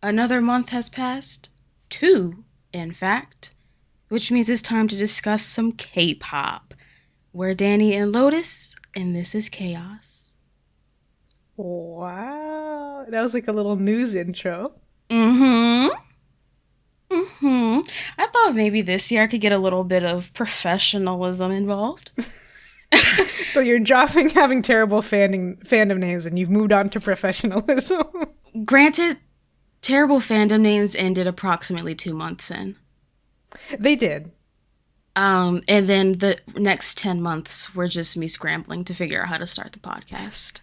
Another month has passed. 2, in fact. Which means it's time to discuss some K-pop. We're Danny and Lotus, and this is Chaos. Wow. That was like a little news intro. I thought maybe this year I could get a little bit of professionalism involved. So you're dropping having terrible fandom names and you've moved on to professionalism. Granted, terrible fandom names ended approximately 2 months in. They did. And then the next 10 months were just me scrambling to figure out how to start the podcast.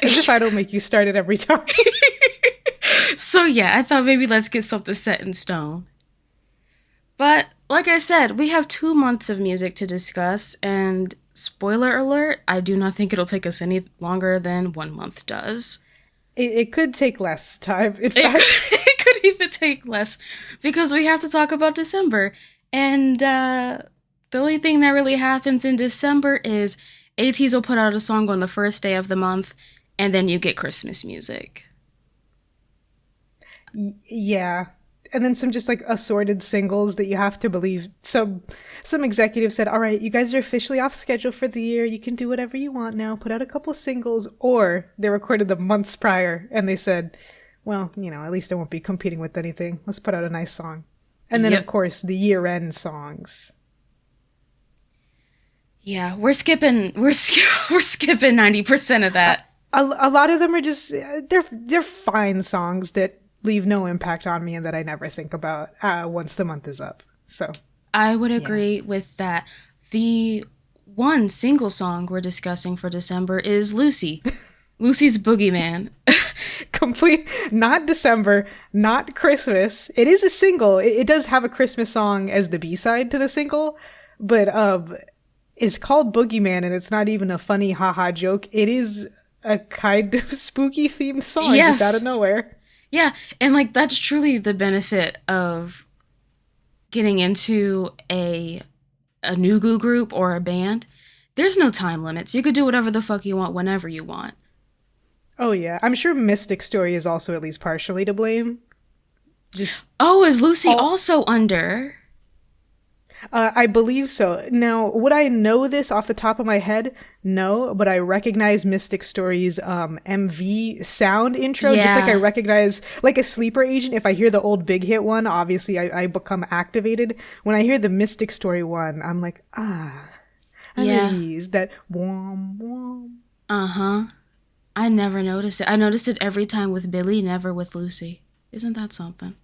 As if I don't make you start it every time. So yeah, I thought maybe let's get something set in stone. But like I said, we have 2 months of music to discuss, and spoiler alert, I do not think it'll take us any longer than 1 month does. It could take less time, in fact. It could even take less, because we have to talk about December. And the only thing that really happens in December is ATEEZ will put out a song on the first day of the month, and then you get Christmas music. Yeah. And then some just like assorted singles that you have to believe. Some executive said, all right, you guys are officially off schedule for the year. You can do whatever you want now. Put out a couple of singles. Or they recorded them months prior and they said, well, at least I won't be competing with anything. Let's put out a nice song. And then, Of course, the year-end songs. Yeah, we're skipping 90% of that. A lot of them are just, they're fine songs that leave no impact on me and that I never think about once the month is up. So I would agree with that. The one single song we're discussing for December is Lucy. Lucy's Boogeyman. Complete, not December, not Christmas. It is a single. It does have a Christmas song as the B-side to the single, but it's called Boogeyman and it's not even a funny haha joke. It is a kind of spooky themed song just out of nowhere. Yeah, and like that's truly the benefit of getting into a new goo group or a band. There's no time limits. You could do whatever the fuck you want whenever you want. Oh yeah, I'm sure Mystic Story is also at least partially to blame. Is Lucy also under? I believe so. Now, would I know this off the top of my head? No, but I recognize Mystic Story's MV sound intro, just like I recognize, like a sleeper agent. If I hear the old big hit one, obviously I become activated. When I hear the Mystic Story one, I'm like, Riize, that wom wom. I never noticed it. I noticed it every time with Billy, never with Lucy. Isn't that something?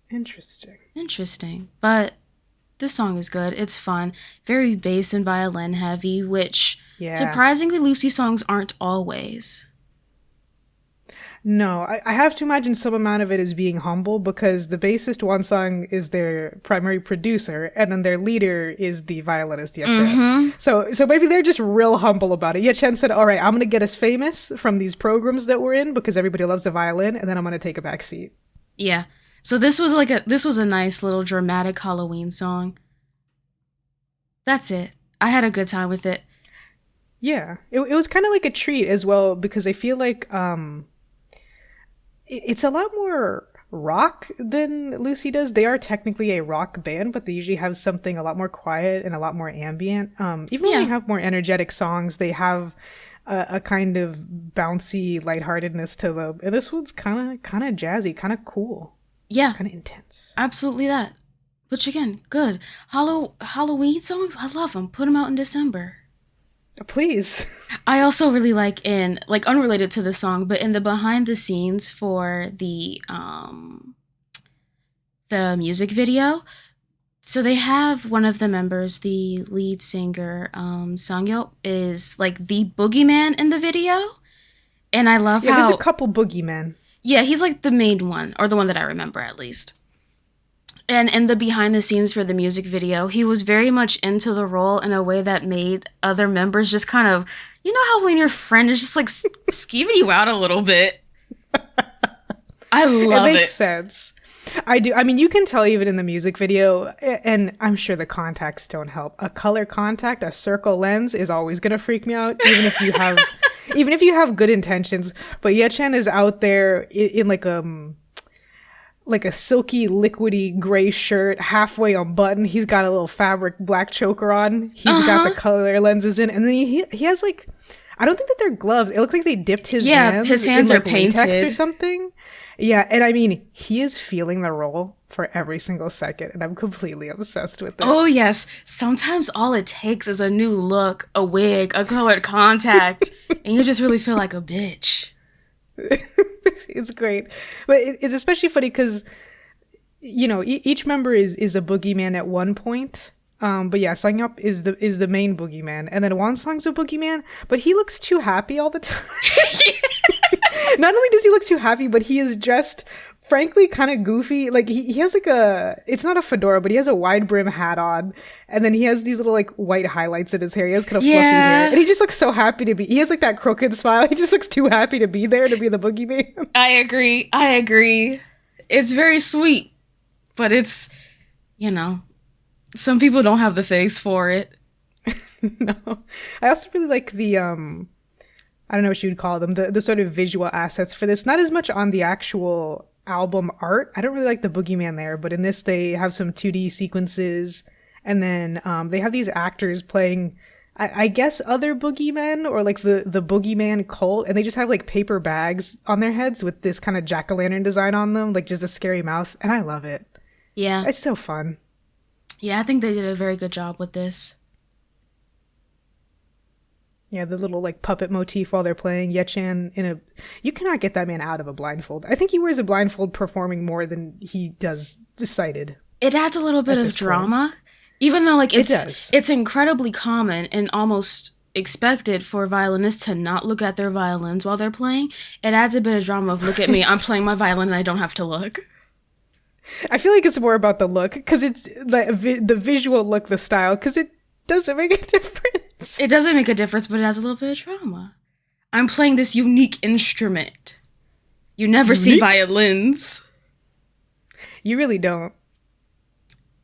Interesting. But this song is good. It's fun. Very bass and violin heavy, which surprisingly Lucy songs aren't always. No, I have to imagine some amount of it is being humble because the bassist one song is their primary producer and then their leader is the violinist. So maybe they're just real humble about it. Yeah, Chen said, all right, I'm going to get us famous from these programs that we're in because everybody loves the violin and then I'm going to take a back seat. Yeah. So this was a nice little dramatic Halloween song. That's it. I had a good time with it. Yeah. It was kind of like a treat as well because I feel like it's a lot more rock than Lucy does. They are technically a rock band, but they usually have something a lot more quiet and a lot more ambient. Even when they have more energetic songs, they have a kind of bouncy lightheartedness to them. And this one's kind of jazzy, kind of cool. Yeah. Kind of intense. Absolutely that. Which again, good. Halloween songs, I love them. Put them out in December. Please. I also really like unrelated to the song, but in the behind the scenes for the music video, so they have one of the members, the lead singer, Sangyeop, is like the boogeyman in the video. And I love how... there's a couple boogeymen. Yeah, he's like the main one, or the one that I remember at least. And in the behind the scenes for the music video, he was very much into the role in a way that made other members just kind of, you know how when your friend is just like skeeving you out a little bit? I love it. It makes sense. I do. I mean, you can tell even in the music video, and I'm sure the contacts don't help. A color contact, a circle lens is always going to freak me out, even if you have Even if you have good intentions, but Yechan is out there in like a silky, liquidy gray shirt, halfway unbuttoned. He's got a little fabric black choker on. He's got the color lenses in, and then he has like, I don't think that they're gloves. It looks like they dipped his hands. His hands in, are like, latex painted or something. Yeah, and I mean, he is feeling the role for every single second, and I'm completely obsessed with it. Oh, yes. Sometimes all it takes is a new look, a wig, a colored contact, and you just really feel like a bitch. It's great. But it's especially funny because, you know, each member is a boogeyman at one point. But yeah, Sangyup is the main boogeyman, and then Wansong's a boogeyman, but he looks too happy all the time. Not only does he look too happy, but he is dressed, frankly, kind of goofy. Like he has like it's not a fedora, but he has a wide brim hat on, and then he has these little like white highlights in his hair. He has kind of fluffy hair, and he just looks so happy to be. He has like that crooked smile. He just looks too happy to be there, to be the boogeyman. I agree. It's very sweet, but it's, you know, some people don't have the face for it. No, I also really like the I don't know what you would call them, the sort of visual assets for this. Not as much on the actual album art. I don't really like the boogeyman there, but in this they have some 2D sequences, and then they have these actors playing, I guess, other boogeymen, or like the boogeyman cult, and they just have like paper bags on their heads with this kind of jack-o'-lantern design on them, like just a scary mouth, and I love it. Yeah. It's so fun. Yeah, I think they did a very good job with this. Yeah, the little like puppet motif while they're playing Yechan you cannot get that man out of a blindfold. I think he wears a blindfold performing more than he does sighted. It adds a little bit of drama, even though like it's incredibly common and almost expected for violinists to not look at their violins while they're playing. It adds a bit of drama of, look at me, I'm playing my violin and I don't have to look. I feel like it's more about the look, because it's like the visual look, the style, because it doesn't make a difference. It doesn't make a difference, but it adds a little bit of drama. I'm playing this unique instrument. You never see violins. You really don't.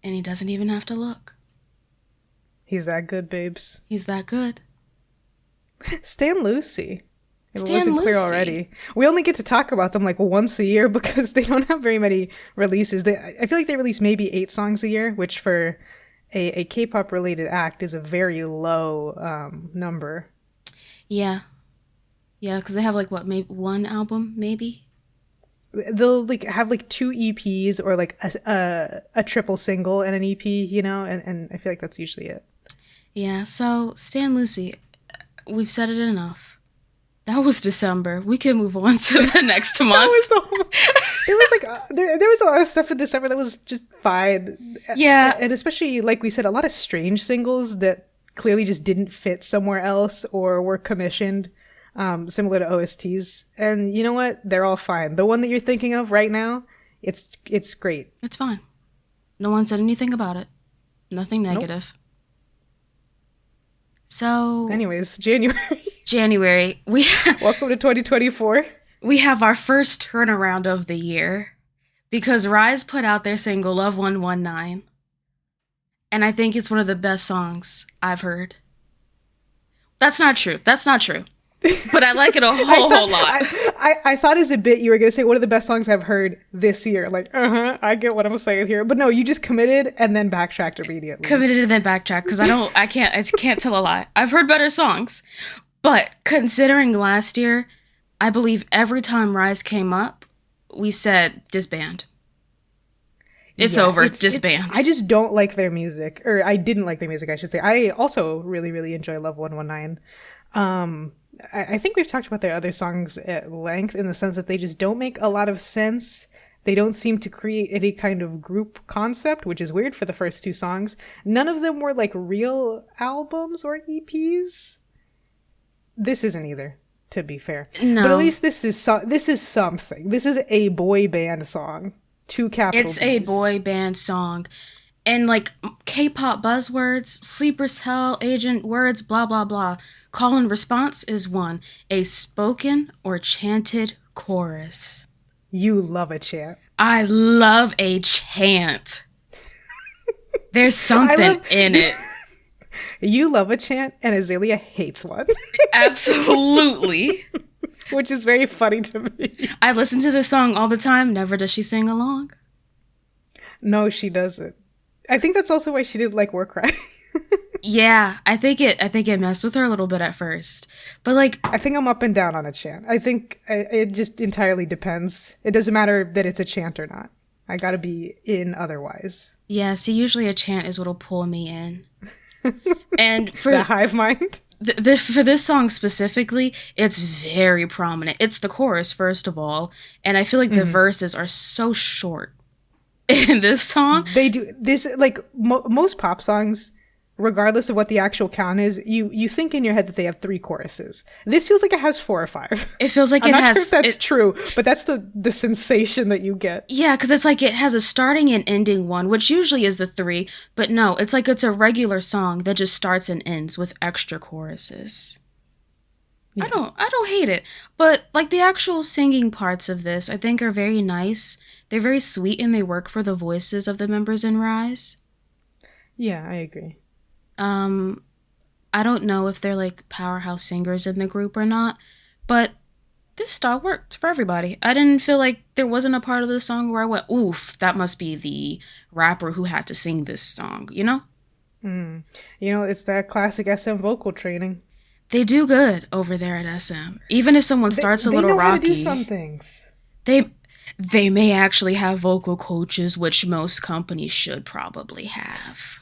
And he doesn't even have to look. He's that good, babes. He's that good. Stan Lucy. If Stan it wasn't clear Lucy. already. We only get to talk about them like once a year because they don't have very many releases. I feel like they release maybe 8 songs a year, which for a K-pop related act is a very low number. Yeah. Yeah, because they have like what, maybe one album, maybe? They'll like have like 2 EPs or like a triple single and an EP, you know, and I feel like that's usually it. Yeah, so Stan Lucy, we've said it enough. That was December. We can move on to the next month. That was the whole, there was like there was a lot of stuff in December that was just fine. Yeah, and especially like we said, a lot of strange singles that clearly just didn't fit somewhere else or were commissioned, similar to OSTs. And you know what? They're all fine. The one that you're thinking of right now, it's great. It's fine. No one said anything about it. Nothing negative. Nope. So, anyways, January. Welcome to 2024. We have our first turnaround of the year because Riize put out their single Love 119. And I think it's one of the best songs I've heard. That's not true. But I like it a whole lot. I thought as a bit you were going to say one of the best songs I've heard this year. Like, I get what I'm saying here. But no, you just committed and then backtracked immediately. Committed and then backtracked because I can't tell a lie. I've heard better songs. But considering last year, I believe every time Riize came up, we said disband. It's over. Disband. I just don't like their music. Or I didn't like their music, I should say. I also really, really enjoy Love 119. I think we've talked about their other songs at length in the sense that they just don't make a lot of sense. They don't seem to create any kind of group concept, which is weird for the first 2 songs. None of them were like real albums or EPs. This isn't either, to be fair. No. But at least this is something. This is a boy band song. 2 capital It's Bs. a boy band song. And like K-pop buzzwords, sleeper's hell, agent words, blah, blah, blah. Call and response is 1. A spoken or chanted chorus. You love a chant. I love a chant. There's something in it. You love a chant, and Azalea hates one. Absolutely. Which is very funny to me. I listen to this song all the time. Never does she sing along. No, she doesn't. I think that's also why she didn't like Warcry. Yeah, I think it messed with her a little bit at first. But like, I think I'm up and down on a chant. I think it just entirely depends. It doesn't matter that it's a chant or not. I gotta be in otherwise. yeah, see, usually a chant is what'll pull me in. And for The hive mind. for this song specifically, it's very prominent. It's the chorus, first of all, and I feel like the verses are so short in this song. They do this like most pop songs, regardless of what the actual count is. You think in your head that they have 3 choruses. This feels like it has 4 or 5. It feels like I'm it not has. sure if that's true, but that's the sensation that you get. Yeah, because it's like it has a starting and ending one, which usually is the 3, but no, it's like it's a regular song that just starts and ends with extra choruses. Yeah. I don't hate it, but like the actual singing parts of this, I think are very nice. They're very sweet and they work for the voices of the members in Riize. Yeah, I agree. I don't know if they're like powerhouse singers in the group or not, but this style worked for everybody. I didn't feel like there wasn't a part of the song where I went, oof, that must be the rapper who had to sing this song, you know? You know, it's that classic SM vocal training. They do good over there at SM. Even if someone starts a little they know rocky, how to do some things. they may actually have vocal coaches, which most companies should probably have.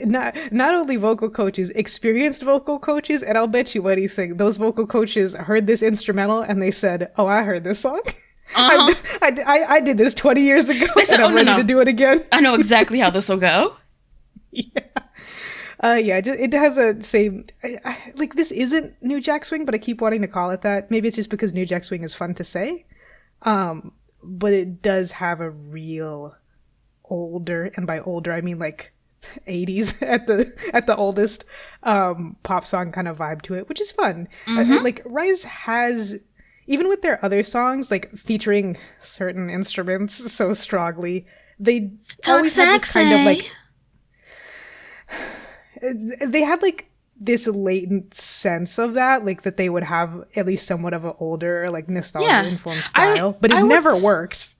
Not only vocal coaches, experienced vocal coaches, and I'll bet you anything, those vocal coaches heard this instrumental and they said, "Oh, I heard this song. Uh-huh. I did this 20 years ago, They said, and I'm ready to do it again." I know exactly how this will go. Yeah, it has a same. Like, this isn't New Jack Swing, but I keep wanting to call it that. Maybe it's just because New Jack Swing is fun to say. But it does have a real older, and by older I mean like 80s at the oldest pop song kind of vibe to it, which is fun. Like Riize has, even with their other songs like featuring certain instruments so strongly, they always have this kind of like they had like this latent sense of that, like that they would have at least somewhat of an older, like nostalgia informed style, but it never worked.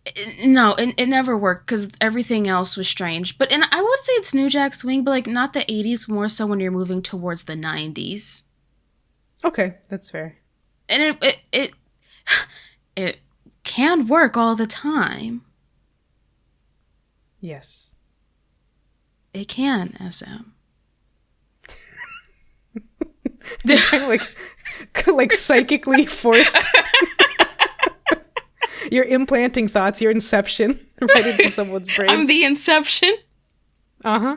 No, it never worked because everything else was strange. But and I would say it's New Jack Swing, but like not the 80s, more so when you're moving towards the 90s. Okay, that's fair. And it can work all the time. Yes, it can. SM. They're kind of like psychically forced. You're implanting thoughts. Your inception right into someone's brain. I'm the inception. Uh-huh.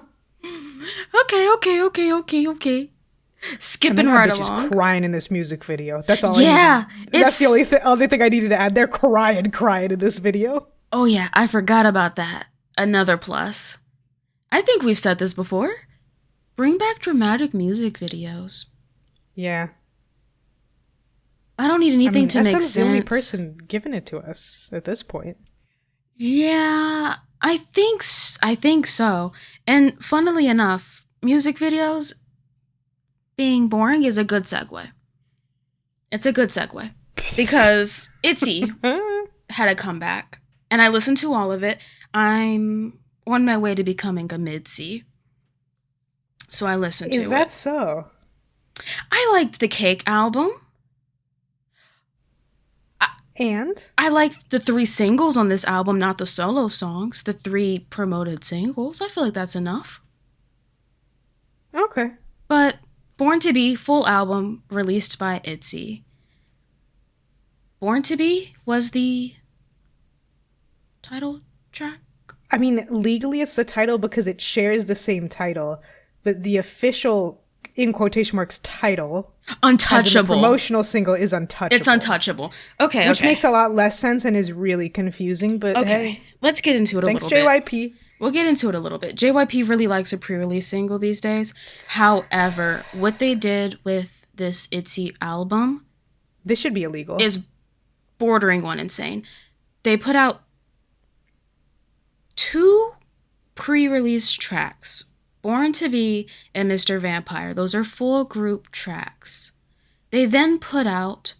Okay. Skipping right along. She's crying in this music video. That's all. Yeah, I needed. That's the only thing I needed to add. They're crying in this video. Oh yeah, I forgot about that. Another plus. I think we've said this before. Bring back dramatic music videos. Yeah. I don't need anything to make sense. SM's the only person giving it to us at this point. Yeah, I think so. And funnily enough, music videos being boring is a good segue. It's a good segue because Itzy had a comeback, and I listened to all of it. I'm on my way to becoming a mid-C, so I listened to it. Is that so? I liked the Cake album. And? I liked the 3 singles on this album, not the solo songs. The 3 promoted singles. I feel like that's enough. Okay. But Born to Be, full album, released by Itzy. Born to Be was the title track. I mean, legally it's the title because it shares the same title, but the official, in quotation marks, title, Untouchable, the promotional single, is Untouchable. It's Untouchable. Okay, which makes a lot less sense and is really confusing, but okay. Hey, let's get into it a little bit. Thanks, JYP. We'll get into it a little bit. JYP really likes a pre-release single these days. However, what they did with this Itzy album... This should be illegal. ...is bordering on insane. They put out 2 pre-release tracks Born to Be and Mr. Vampire. Those are full group tracks. They then put out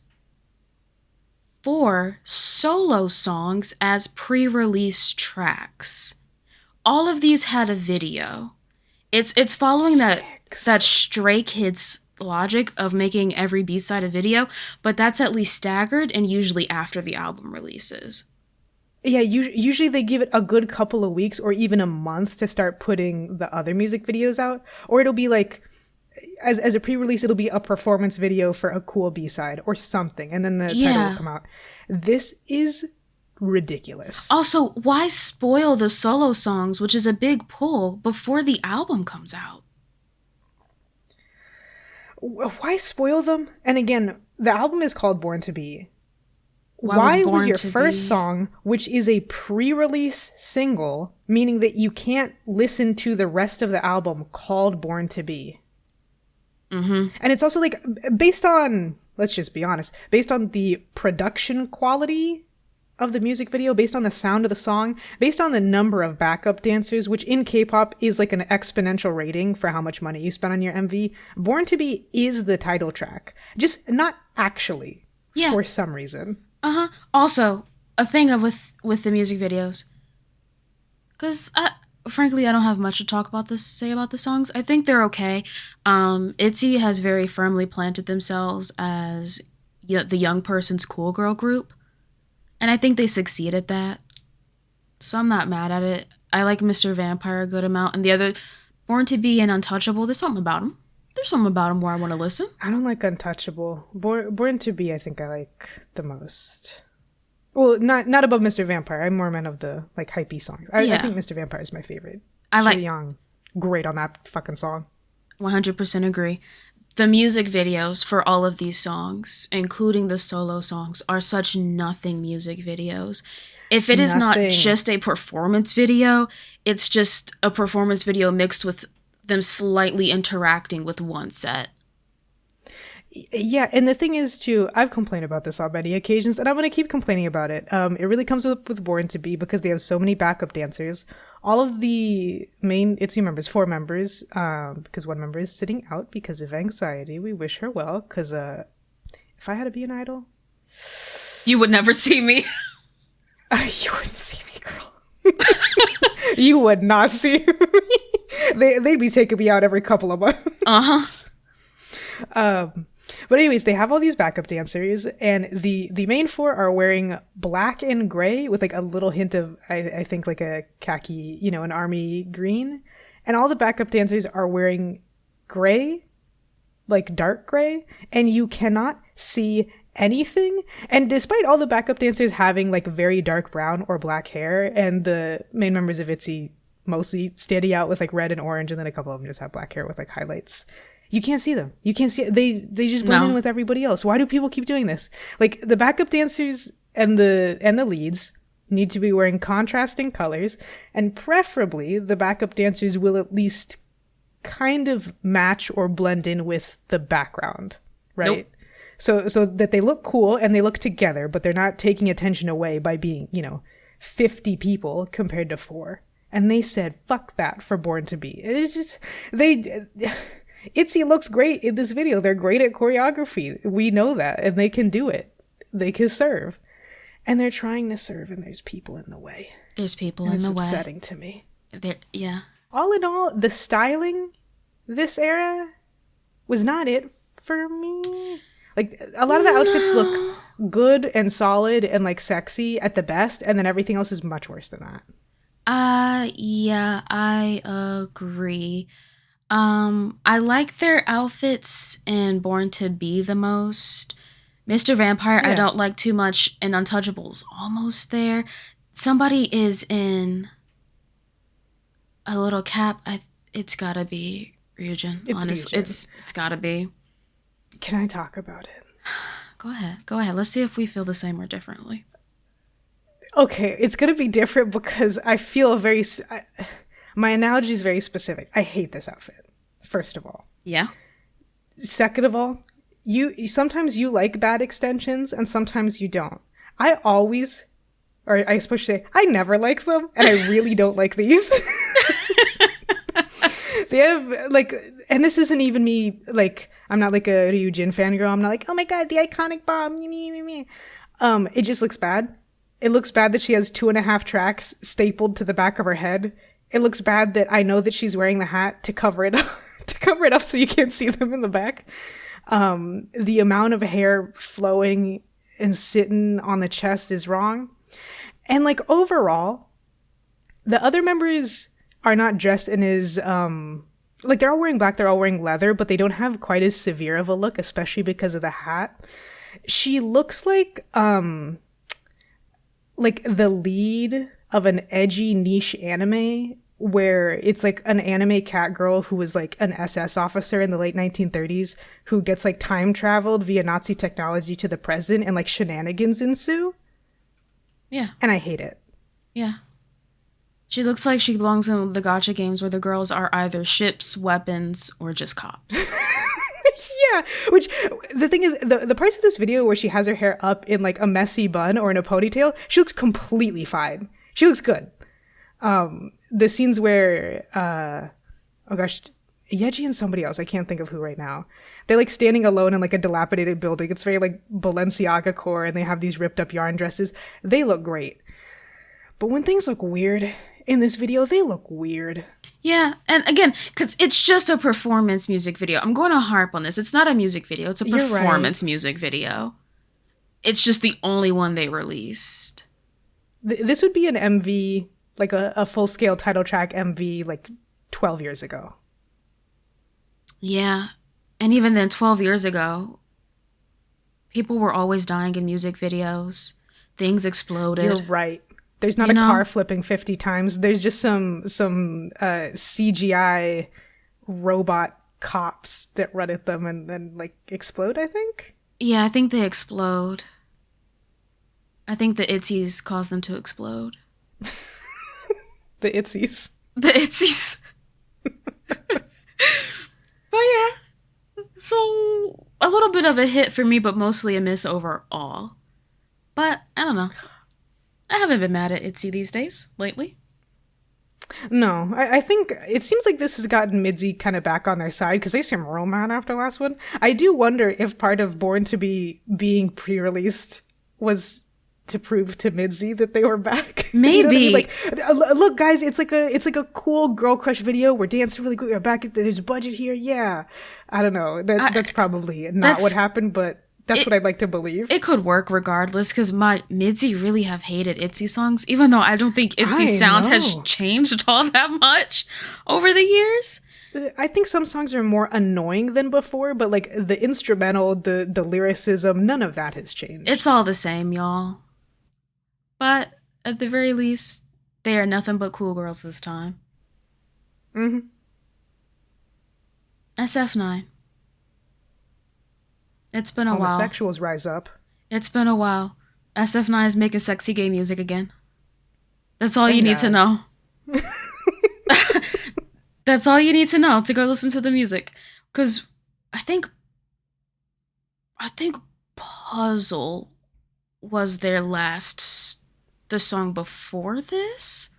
4 solo songs as pre-release tracks. All of these had a video. It's following that Stray Kids logic of making every B-side a video, but that's at least staggered and usually after the album releases. Yeah, usually they give it a good couple of weeks or even a month to start putting the other music videos out. Or it'll be like, as a pre-release, it'll be a performance video for a cool B-side or something. And then the title will come out. This is ridiculous. Also, why spoil the solo songs, which is a big pull, before the album comes out? Why spoil them? And again, the album is called Born to Be. Why was your first song, which is a pre-release single, meaning that you can't listen to the rest of the album, called Born to Be? Mm-hmm. And it's also like, based on, let's just be honest, based on the production quality of the music video, based on the sound of the song, based on the number of backup dancers, which in K-pop is like an exponential rating for how much money you spend on your MV, Born to Be is the title track. Just not actually, for some reason. Also, a thing with the music videos, because frankly, I don't have much to say about the songs. I think they're okay. Itzy has very firmly planted themselves as the young person's cool girl group, and I think they succeed at that. So I'm not mad at it. I like Mr. Vampire a good amount, and the other, Born to Be and Untouchable. There's something about them. There's something about them where I want to listen. I don't like Untouchable. Born to Be, I think I like the most. Well, not above Mr. Vampire. I'm more a man of the like hypey songs. I think Mr. Vampire is my favorite. I like Young. Great on that fucking song. 100% agree. The music videos for all of these songs, including the solo songs, are such nothing music videos. If it is not just a performance video, it's just a performance video mixed with them slightly interacting with one set. Yeah, and the thing is too, I've complained about this on many occasions, and I'm going to keep complaining about it. It really comes up with Born to Be because they have so many backup dancers. All of the main Itzy members, 4 members, because one member is sitting out because of anxiety. We wish her well, because if I had to be an idol... You would never see me. You wouldn't see me, girl. You would not see me. They'd be taking me out every couple of months. But anyways, they have all these backup dancers, and the main 4 are wearing black and gray with like a little hint of, I think, like a khaki, an army green. And all the backup dancers are wearing gray, like dark gray, and you cannot see anything. And despite all the backup dancers having like very dark brown or black hair, and the main members of Itzy mostly standing out with like red and orange, and then a couple of them just have black hair with like highlights, you can't see them. You can't see they just blend in with everybody else. Why do people keep doing this? Like, the backup dancers and the leads need to be wearing contrasting colors, and preferably the backup dancers will at least kind of match or blend in with the background, right? Nope. So that they look cool and they look together, but they're not taking attention away by being, 50 people compared to 4. And they said, fuck that for Born to Be. It's just, Itzy looks great in this video. They're great at choreography. We know that. And they can do it. They can serve. And they're trying to serve, and there's people in the way. There's people in the way. It's upsetting to me. Yeah. All in all, the styling this era was not it for me. Like, a lot of the outfits look good and solid and like sexy at the best, and then everything else is much worse than that. Yeah, I agree. I like their outfits in Born to Be the most. Mr. Vampire, I don't like too much, and Untouchable's almost there. Somebody is in a little cap. It's gotta be Ryujin. Honestly, it's gotta be. Can I talk about it? Go ahead. Let's see if we feel the same or differently. Okay, it's gonna be different because I feel my analogy is very specific. I hate this outfit, first of all. Yeah. Second of all, you sometimes you like bad extensions and sometimes you don't. I suppose you say, I never like them, and I really don't like these. They have like, and this isn't even me, like, I'm not like a Ryujin fangirl. I'm not like, oh my god, the iconic bomb. It just looks bad. It looks bad that she has 2.5 tracks stapled to the back of her head. It looks bad that I know that she's wearing the hat to cover it up, to cover it up so you can't see them in the back. The amount of hair flowing and sitting on the chest is wrong. And like overall, the other members are not dressed in as like they're all wearing black, they're all wearing leather, but they don't have quite as severe of a look, especially because of the hat. She looks like the lead of an edgy niche anime where it's like an anime cat girl who was like an SS officer in the late 1930s who gets like time traveled via Nazi technology to the present and like shenanigans ensue. Yeah. And I hate it. Yeah. She looks like she belongs in the gacha games where the girls are either ships, weapons, or just cops. Yeah, which the thing is, the parts of this video where she has her hair up in like a messy bun or in a ponytail, she looks completely fine. She looks good. The scenes where, oh gosh, Yeji and somebody else, I can't think of who right now. They're like standing alone in like a dilapidated building. It's very like Balenciaga core, and they have these ripped up yarn dresses. They look great. But when things look weird in this video, they look weird. Yeah, and again, because it's just a performance music video. I'm going to harp on this. It's not a music video. It's a performance music video. It's just the only one they released. This would be an MV, like a full-scale title track MV, like 12 years ago. Yeah, and even then, 12 years ago, people were always dying in music videos. Things exploded. You're right. There's not a car flipping 50 times. There's just some CGI robot cops that run at them and then like explode, I think. Yeah, I think they explode. I think the Itzies cause them to explode. The Itzies. The Itzies. But yeah. So a little bit of a hit for me, but mostly a miss overall. But I don't know. I haven't been mad at Itzy these days, lately. No, I think it seems like this has gotten Midzy kind of back on their side because they seem real mad after the last one. I do wonder if part of Born to Be being pre-released was to prove to Midzy that they were back. Maybe. You know what I mean? Like, look, guys, it's like a cool girl crush video. We're dancing really good. We're back. There's a budget here. Yeah, I don't know. That's probably not what happened, but. That's what I'd like to believe. It could work regardless, because my Midzy really have hated Itzy songs, even though I don't think Itzy's sound has changed all that much over the years. I think some songs are more annoying than before, but like the instrumental, the lyricism, none of that has changed. It's all the same, y'all. But at the very least, they are nothing but cool girls this time. Mm-hmm. SF9. It's been a while. Homosexuals rise up. It's been a while. SF9 is making sexy gay music again. That's all you need to know. That's all you need to know to go listen to the music. Because I think Puzzle was their the song before this.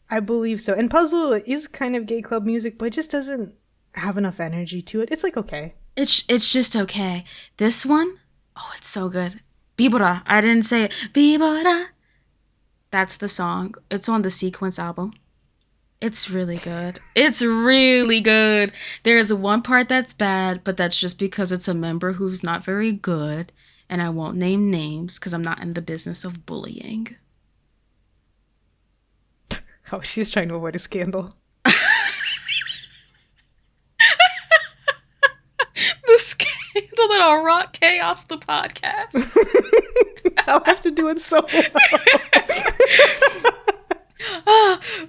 I believe so. And Puzzle is kind of gay club music, but it just doesn't have enough energy to it. It's like okay. It's just okay. This one, oh, it's so good. Bibora. I didn't say it. Bibora. That's the song. It's on the Sequence album. It's really good. It's really good. There is one part that's bad, but that's just because it's a member who's not very good. And I won't name names because I'm not in the business of bullying. Oh, she's trying to avoid a scandal. The scandal that'll rock chaos the podcast. I'll have to do it so well.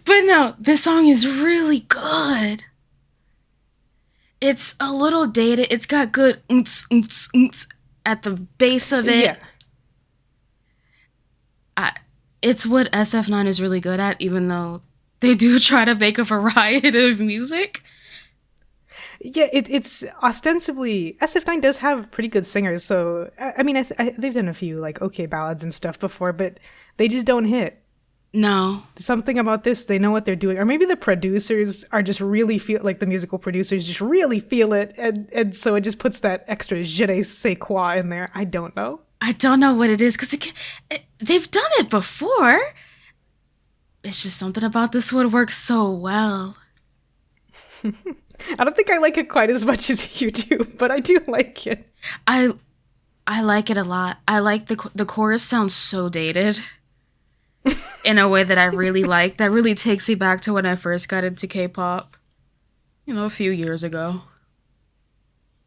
But no, this song is really good. It's a little dated. It's got good oonts at the base of it. Yeah. It's what SF9 is really good at, even though they do try to make a variety of music. Yeah, it's ostensibly SF9 does have pretty good singers. So I mean, they've done a few like okay ballads and stuff before, but they just don't hit. No. Something about this, they know what they're doing. Or maybe the producers are just really feel like the musical producers just really feel it. And so it just puts that extra je ne sais quoi in there. I don't know. I don't know what it is because they've done it before. It's just something about this one works so well. I don't think I like it quite as much as you do, but I do like it. I like it a lot. I like the chorus sounds so dated in a way that I really like. That really takes me back to when I first got into K-pop, a few years ago.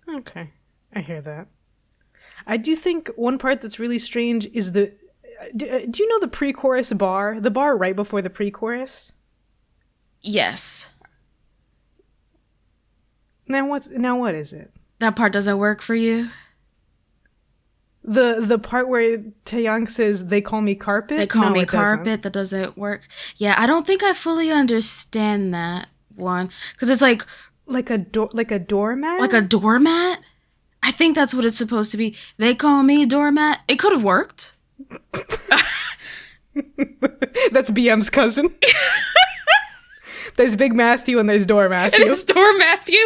Okay, I hear that. I do think one part that's really strange is the... Do you know the pre-chorus bar? The bar right before the pre-chorus? Yes. Now what is it? That part doesn't work for you? The part where Taeyang says, they call me carpet? They call me carpet. That doesn't work. Yeah, I don't think I fully understand that one. Because it's like a doormat? Like a doormat? I think that's what it's supposed to be. They call me doormat. It could have worked. That's BM's cousin. There's Big Matthew and there's Door Matthew. There's Door Matthew.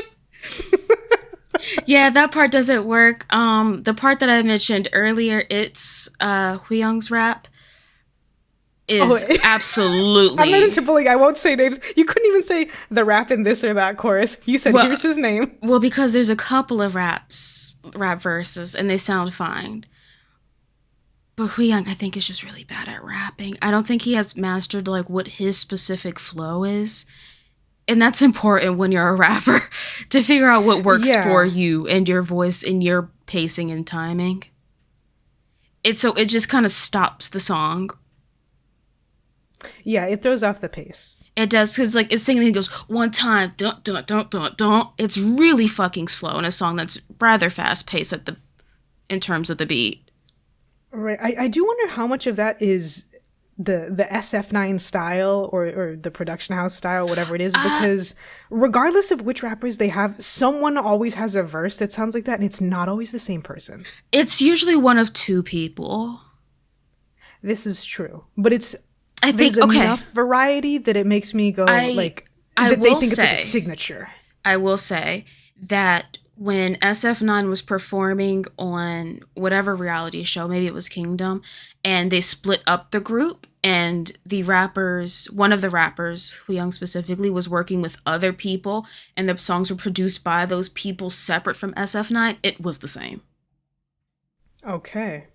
Yeah, that part doesn't work. The part that I mentioned earlier, it's Hyoung's rap is absolutely... I'm not into bullying. I won't say names. You couldn't even say the rap in this or that chorus. You said, here's his name. Well, because there's a couple of rap verses, and they sound fine. But Hyoung, I think, is just really bad at rapping. I don't think he has mastered, what his specific flow is. And that's important when you're a rapper, to figure out what works for you and your voice and your pacing and timing. It just kind of stops the song. Yeah, it throws off the pace. It does, because it's singing and it goes, one time, dun, dun, dun, dun, dun. It's really fucking slow in a song that's rather fast-paced in terms of the beat. Right. I do wonder how much of that is the SF9 style or the production house style, whatever it is, because regardless of which rappers they have, someone always has a verse that sounds like that, and it's not always the same person. It's usually one of two people. This is true. But there's enough variety that it makes me go, they think it's like a signature. I will say that when SF9 was performing on whatever reality show, maybe it was Kingdom, and they split up the group, and one of the rappers, Hyoung specifically, was working with other people, and the songs were produced by those people separate from SF9, it was the same. Okay.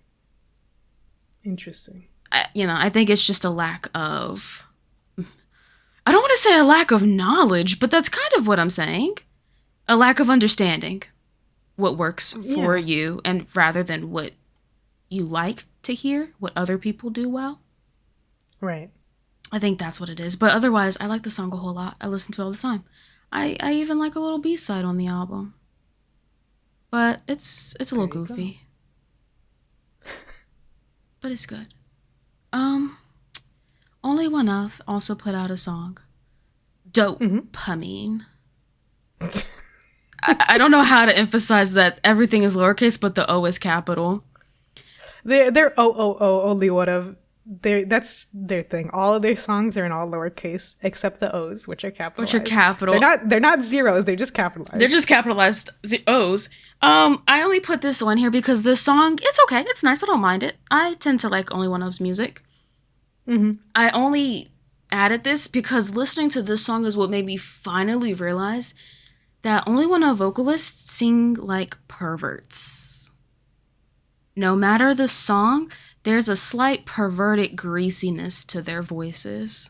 Interesting. I think it's just a lack of... I don't want to say a lack of knowledge, but that's kind of what I'm saying. A lack of understanding what works for you, and rather than what you like to hear, what other people do well. Right. I think that's what it is. But otherwise, I like the song a whole lot. I listen to it all the time. I even like a little B-side on the album. But it's a little goofy. But it's good. OnlyOneOf also put out a song. Dopamine. I don't know how to emphasize that everything is lowercase, but the O is capital. They're only one of that's their thing. All of their songs are in all lowercase except the O's, which are capitalized. Which are capital. They're not zeros. They're just capitalized. They're just capitalized O's. I only put this one here because this song, it's okay. It's nice. I don't mind it. I tend to like OnlyOneOf's music. Mm-hmm. I only added this because listening to this song is what made me finally realize that OnlyOneOf vocalists sing like perverts. No matter the song, there's a slight perverted greasiness to their voices.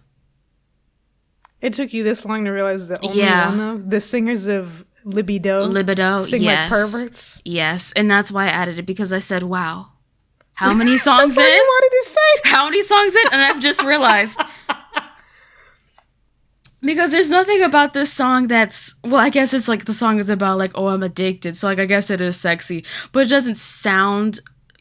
It took you this long to realize that OnlyOneOf, the singers of Libido sing like perverts? Yes, and that's why I added it, because I said, wow, how many songs in? You wanted to say. How many songs in? And I've just realized. Because there's nothing about this song that's, well, I guess it's like the song is about like, oh, I'm addicted. So like, I guess it is sexy, but it doesn't sound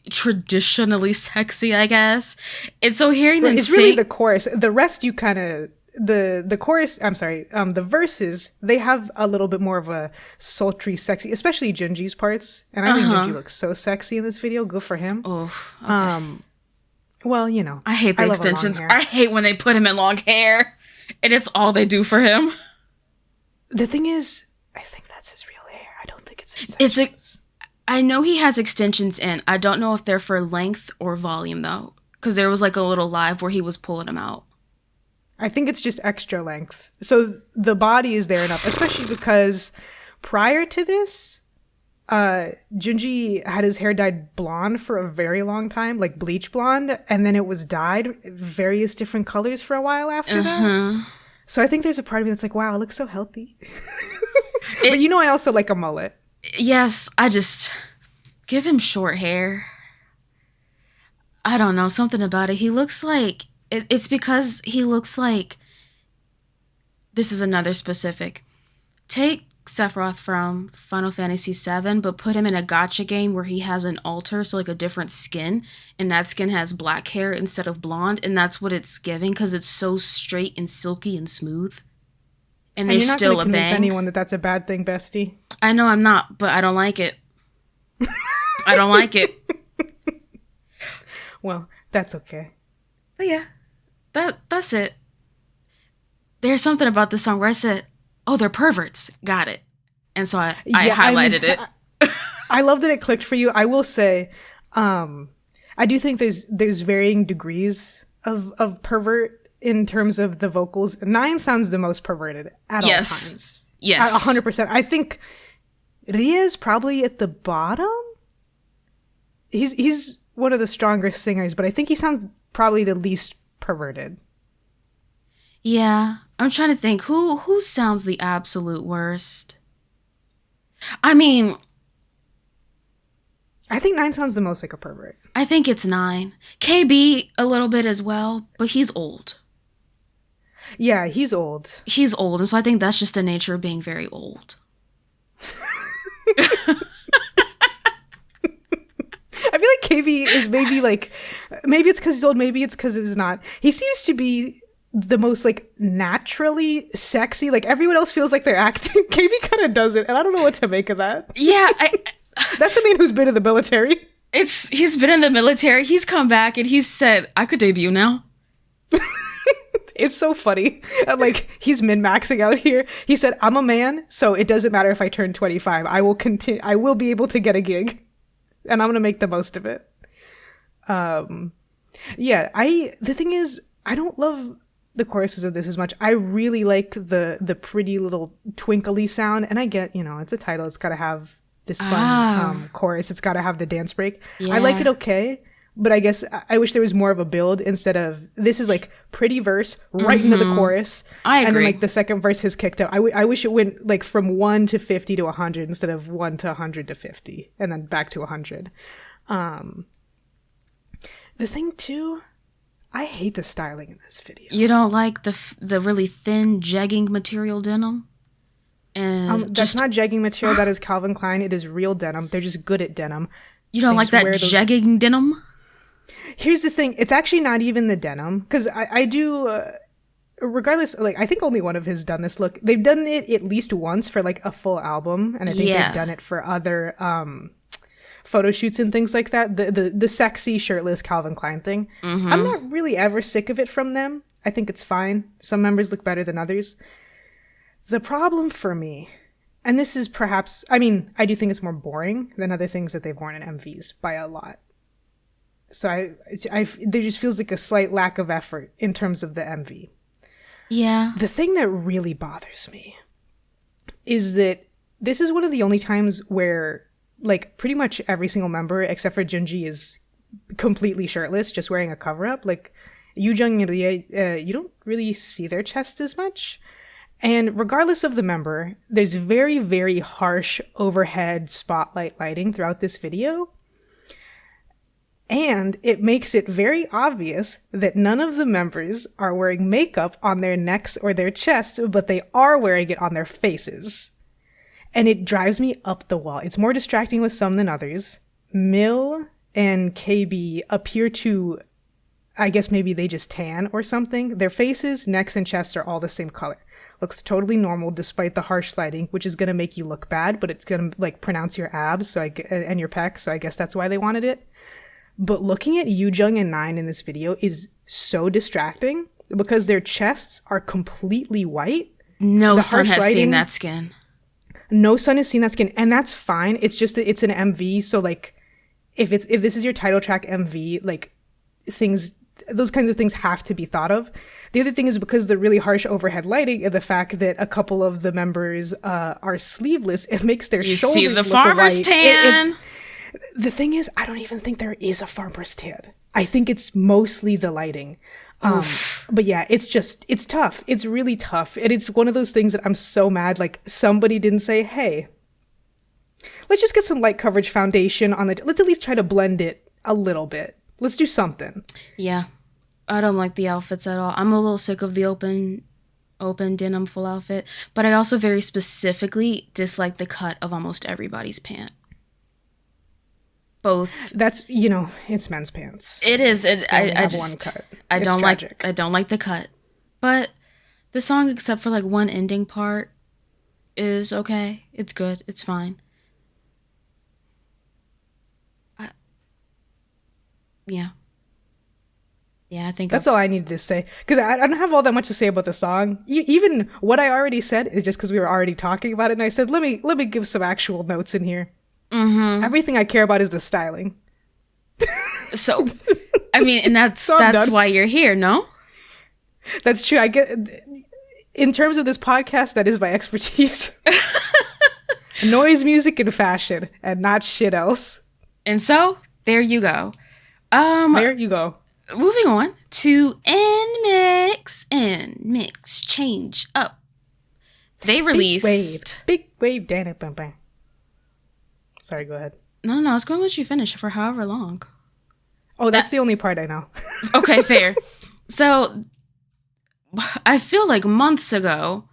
traditionally sexy, I guess. And so hearing them sing. It's really the chorus. The rest you kind of, the chorus, the verses, they have a little bit more of a sultry, sexy, especially Junji's parts. And I think Junji looks so sexy in this video. Good for him. Oh, okay. Well, you know, I hate the I love a long extensions. hair. I hate when they put him in long hair, and it's all they do for him. The thing is, I think that's his real hair. I don't think it's It's extensions. I know he has extensions in. I don't know if they're for length or volume though, because there was like a little live where he was pulling them out. I think it's just extra length. So the body is there enough, especially because prior to this, Junji had his hair dyed blonde for a very long time, like bleach blonde, and then it was dyed various different colors for a while after that. So I think there's a part of me that's like, wow, it looks so healthy. But you know, I also like a mullet. Yes, I just give him short hair. I don't know, something about it. He looks like it's because he looks like this is another specific. Take Sephiroth from Final Fantasy VII, but put him in a gacha game where he has an alter, so like a different skin, and that skin has black hair instead of blonde, and that's what it's giving because it's so straight and silky and smooth. And there's you're not still gonna a convince bang. anyone that that's a bad thing, bestie. I know I'm not, but I don't like it. I don't like it. Well, that's okay. But yeah, that's it. There's something about this song where I said, "Oh, they're perverts." Got it. And so I highlighted it. I love that it clicked for you. I will say, I do think there's varying degrees of pervert in terms of the vocals. 9 sounds the most perverted at all times. Yes. 100%. I think Riize probably at the bottom. He's one of the strongest singers, but I think he sounds probably the least perverted. Yeah. I'm trying to think who sounds the absolute worst. I mean, I think 9 sounds the most like a pervert. I think it's 9. KB a little bit as well, but he's old. Yeah, he's old. He's old, and so I think that's just the nature of being very old. I feel like KB is maybe it's because he's old, maybe it's because it's not. He seems to be the most like naturally sexy. Like everyone else feels like they're acting. KB kind of doesn't, and I don't know what to make of that. Yeah, That's a man who's been in the military. He's been in the military. He's come back and he's said, "I could debut now." It's so funny. Like he's min-maxing out here. He said, "I'm a man, so it doesn't matter if I turn 25. I will continue. I will be able to get a gig, and I'm gonna make the most of it." Yeah. The thing is, I don't love the choruses of this as much. I really like the pretty little twinkly sound, and I get, you know, it's a title. It's got to have this fun chorus. It's got to have the dance break. Yeah. I like it okay. But I guess I wish there was more of a build instead of this is like pretty verse right into the chorus. I agree. And then like the second verse has kicked out. I wish it went like from 1 to 50 to 100 instead of 1 to 100 to 50 and then back to 100. The thing too, I hate the styling in this video. You don't like the really thin jegging material denim? And That's not jegging material. That is Calvin Klein. It is real denim. They're just good at denim. You don't like that jegging denim? Here's the thing. It's actually not even the denim. Because I do, regardless, like, I think OnlyOneOf has done this look. They've done it at least once for, like, a full album. And I think they've done it for other photo shoots and things like that. The sexy, shirtless Calvin Klein thing. Mm-hmm. I'm not really ever sick of it from them. I think it's fine. Some members look better than others. The problem for me, and this is perhaps, I mean, I do think it's more boring than other things that they've worn in MVs by a lot. So there just feels like a slight lack of effort in terms of the MV. Yeah. The thing that really bothers me is that this is one of the only times where, like, pretty much every single member, except for Junji, is completely shirtless, just wearing a cover-up. Like, Yujung and Riize, you don't really see their chest as much. And regardless of the member, there's very, very harsh overhead spotlight lighting throughout this video. And it makes it very obvious that none of the members are wearing makeup on their necks or their chests, but they are wearing it on their faces. And it drives me up the wall. It's more distracting with some than others. Mill and KB appear to, I guess maybe they just tan or something. Their faces, necks, and chests are all the same color. Looks totally normal despite the harsh lighting, which is going to make you look bad, but it's going to, like, pronounce your abs and your pecs, so I guess that's why they wanted it. But looking at Yoojung and Nine in this video is so distracting because their chests are completely white. No sun has seen that skin. No sun has seen that skin, and that's fine. It's just that it's an MV, so like if this is your title track MV, like those kinds of things have to be thought of. The other thing is because the really harsh overhead lighting and the fact that a couple of the members are sleeveless, it makes their shoulders see the look farmer's white. tan. The thing is, I don't even think there is a farmer's tan. I think it's mostly the lighting. But yeah, it's tough. It's really tough. And it's one of those things that I'm so mad. Like somebody didn't say, hey, let's just get some light coverage foundation on let's at least try to blend it a little bit. Let's do something. Yeah. I don't like the outfits at all. I'm a little sick of the open denim full outfit, but I also very specifically dislike the cut of almost everybody's pant. Both. That's, it's men's pants. It is. I just one cut. I It's don't tragic. like I don't like the cut. But the song, except for like one ending part, is okay. It's good. It's fine. Yeah, I think that's all I needed to say, because I don't have all that much to say about the song. Even what I already said is just because we were already talking about it, and I said, let me give some actual notes in here. Mm-hmm. Everything I care about is the styling. So, I mean, and that's why you're here, no? That's true. I get, in terms of this podcast, that is my expertise. Noise, music, and fashion, and not shit else. And so, there you go. There you go. Moving on to NMIXX. NMIXX Change Up. They released... Big wave. Bam, bam, bam. Sorry, go ahead. No, I was going to let you finish for however long. Oh, that's the only part I know. Okay, fair. So, I feel like months ago,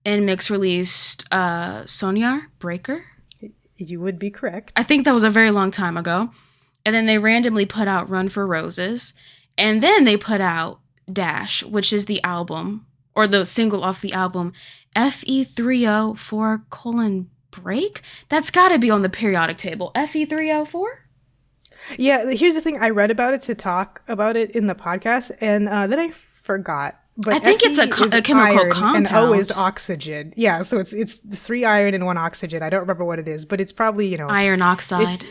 NMIXX released Sonyar Breaker. You would be correct. I think that was a very long time ago. And then they randomly put out Run for Roses. And then they put out Dash, which is the album, or the single off the album, FE304: Break? That's got to be on the periodic table. FE304? Yeah, here's the thing. I read about it to talk about it in the podcast, and then I forgot. But I think Fe it's a chemical iron, compound. And O is oxygen. Yeah, so it's 3 iron and 1 oxygen. I don't remember what it is, but it's probably, iron oxide. It's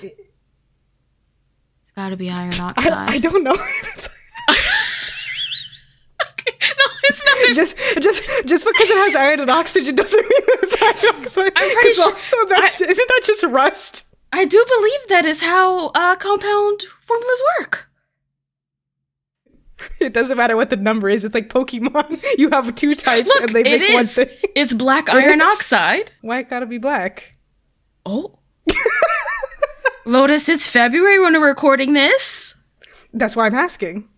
got to be iron oxide. I don't know. No, it's not. Just because it has iron and oxygen doesn't mean that it's iron oxide. I'm pretty sure. Also, isn't that just rust? I do believe that is how compound formulas work. It doesn't matter what the number is. It's like Pokemon. You have 2 types Look, and they make one thing. It's black iron oxide. Why it gotta be black? Oh. Lotus, it's February when we're recording this. That's why I'm asking.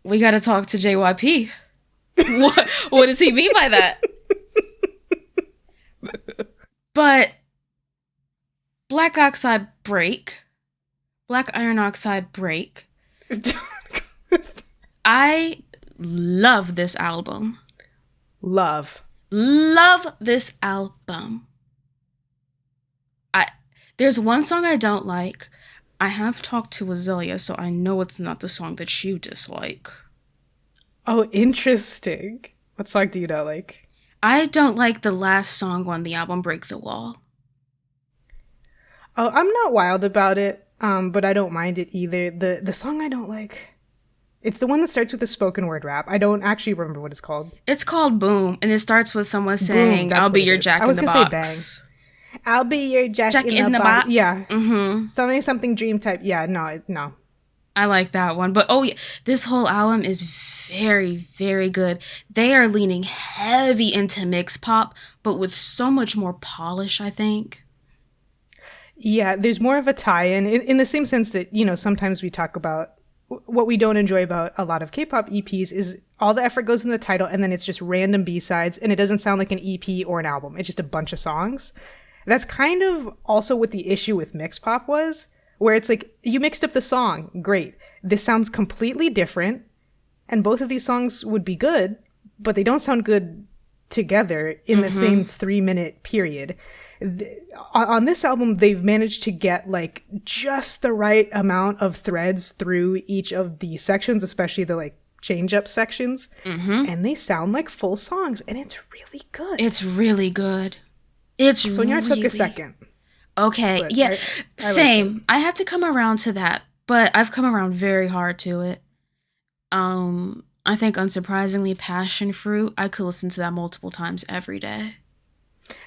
We gotta talk to JYP. What does he mean by that? But black oxide break. Black iron oxide break. I love this album. Love this album. There's one song I don't like. I have talked to Azalea, so I know it's not the song that you dislike. Oh, interesting. What song do you not like? I don't like the last song on the album, Break the Wall. Oh, I'm not wild about it, but I don't mind it either. The song I don't like, it's the one that starts with a spoken word rap. I don't actually remember what it's called. It's called Boom, and it starts with someone saying, Boom, I'll be your Jack in the Box. I'll be your Jack in the box. Yeah. Mm-hmm. Something dream type. Yeah, no. I like that one. But oh yeah, this whole album is very, very good. They are leaning heavy into mix pop, but with so much more polish, I think. Yeah, there's more of a tie-in in the same sense that, sometimes we talk about what we don't enjoy about a lot of K-pop EPs is all the effort goes in the title and then it's just random B-sides and it doesn't sound like an EP or an album. It's just a bunch of songs. That's kind of also what the issue with mix pop was, where it's like, you mixed up the song. Great. This sounds completely different. And both of these songs would be good, but they don't sound good together in the same 3-minute period. On this album, they've managed to get like just the right amount of threads through each of the sections, especially the like change up sections, and they sound like full songs, and it's really good. It's really good. It's Sonia really... took a second. Okay, but yeah, I same. I had to come around to that, but I've come around very hard to it. I think unsurprisingly, Passion Fruit, I could listen to that multiple times every day.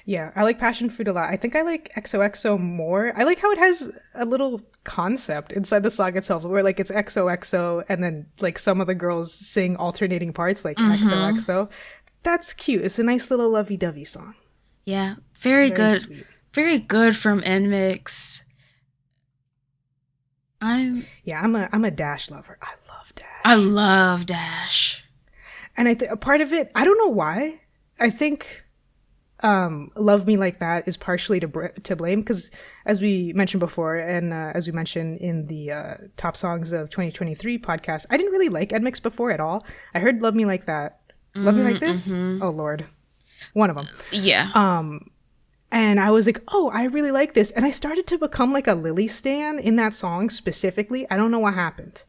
Yeah, I like Passion Fruit a lot. I think I like XOXO more. I like how it has a little concept inside the song itself where like it's XOXO and then like some of the girls sing alternating parts like XOXO. That's cute. It's a nice little lovey-dovey song. Yeah, very good. Sweet. Very good from NMIXX. I'm a Dash lover. I love Dash. I love Dash. And a part of it, I don't know why. I think Love Me Like That is partially to blame because as we mentioned before and as we mentioned in the Top Songs of 2023 podcast, I didn't really like NMIXX before at all. I heard Love Me Like That. Love Me Like This? Oh, Lord. One of them. Yeah. And I was like, oh, I really like this. And I started to become like a Lily stan in that song specifically. I don't know what happened.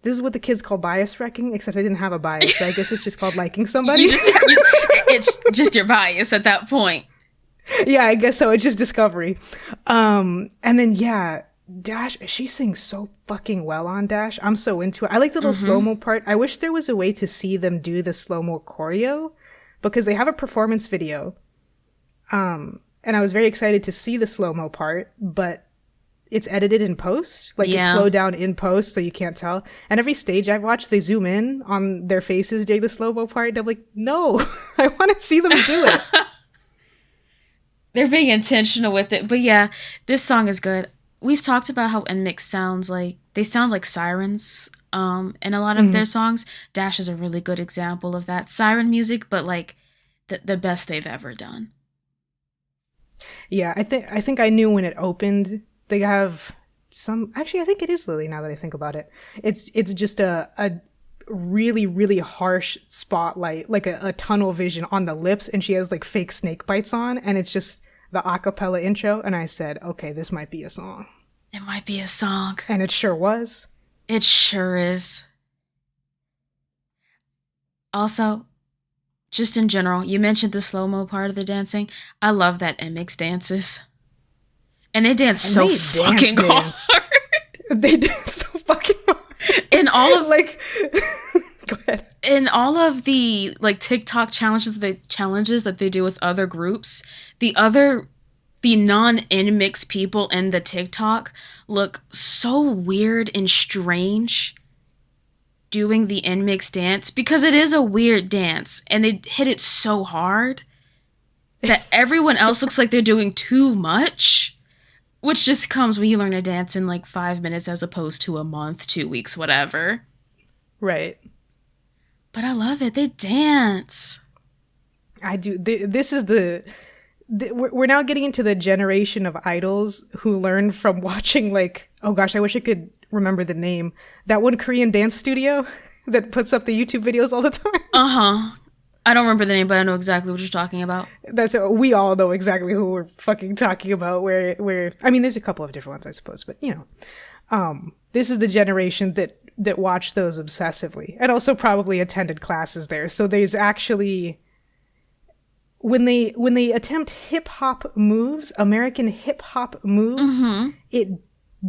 This is what the kids call bias wrecking, except I didn't have a bias. So I guess it's just called liking somebody. It's just your bias at that point. Yeah, I guess so. It's just discovery. And then, yeah, Dash, she sings so fucking well on Dash. I'm so into it. I like the little slow-mo part. I wish there was a way to see them do the slow-mo choreo because they have a performance video. And I was very excited to see the slow-mo part, but it's edited in post. Like it's slowed down in post, so you can't tell. And every stage I've watched, they zoom in on their faces during the slow-mo part. And I'm like, no, I want to see them do it. They're being intentional with it. But yeah, this song is good. We've talked about how NMIXX sounds like, they sound like sirens in a lot of their songs. Dash is a really good example of that. Siren music, but like the best they've ever done. Yeah, I think I knew when it opened. They have some. Actually, I think it is Lily. Now that I think about it, it's just a really really harsh spotlight, like a tunnel vision on the lips, and she has like fake snake bites on, and it's just the acapella intro. And I said, okay, this might be a song. It might be a song, and it sure was. It sure is. Also, just in general, you mentioned the slow-mo part of the dancing. I love that NMIXX dances. And they dance so fucking hard. They dance so fucking hard. In all of like go ahead. In all of the like TikTok challenges that they do with other groups, the non-NMIXX people in the TikTok look so weird and strange doing the NMIXX dance because it is a weird dance and they hit it so hard that everyone else looks like they're doing too much, which just comes when you learn to dance in like 5 minutes as opposed to a month, 2 weeks, whatever. Right. But I love it. They dance. I do. This is we're now getting into the generation of idols who learned from watching like, oh gosh, I wish I could remember the name. That one Korean dance studio that puts up the YouTube videos all the time. I don't remember the name, but I know exactly what you're talking about. We all know exactly who we're fucking talking about. Where I mean, there's a couple of different ones, I suppose, but you know, this is the generation that watched those obsessively and also probably attended classes there. So there's actually when they attempt hip hop moves, American hip hop moves, it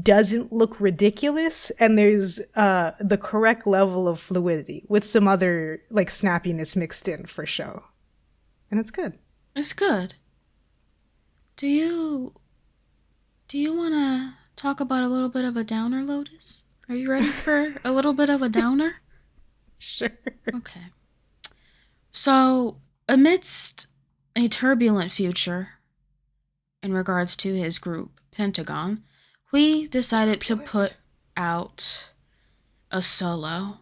doesn't look ridiculous, and there's the correct level of fluidity with some other like snappiness mixed in for show, and it's good. It's good. Do you want to talk about a little bit of a downer, Lotus? Are you ready for a little bit of a downer? Sure. Okay. So, amidst a turbulent future in regards to his group, Pentagon, we decided to put out a solo.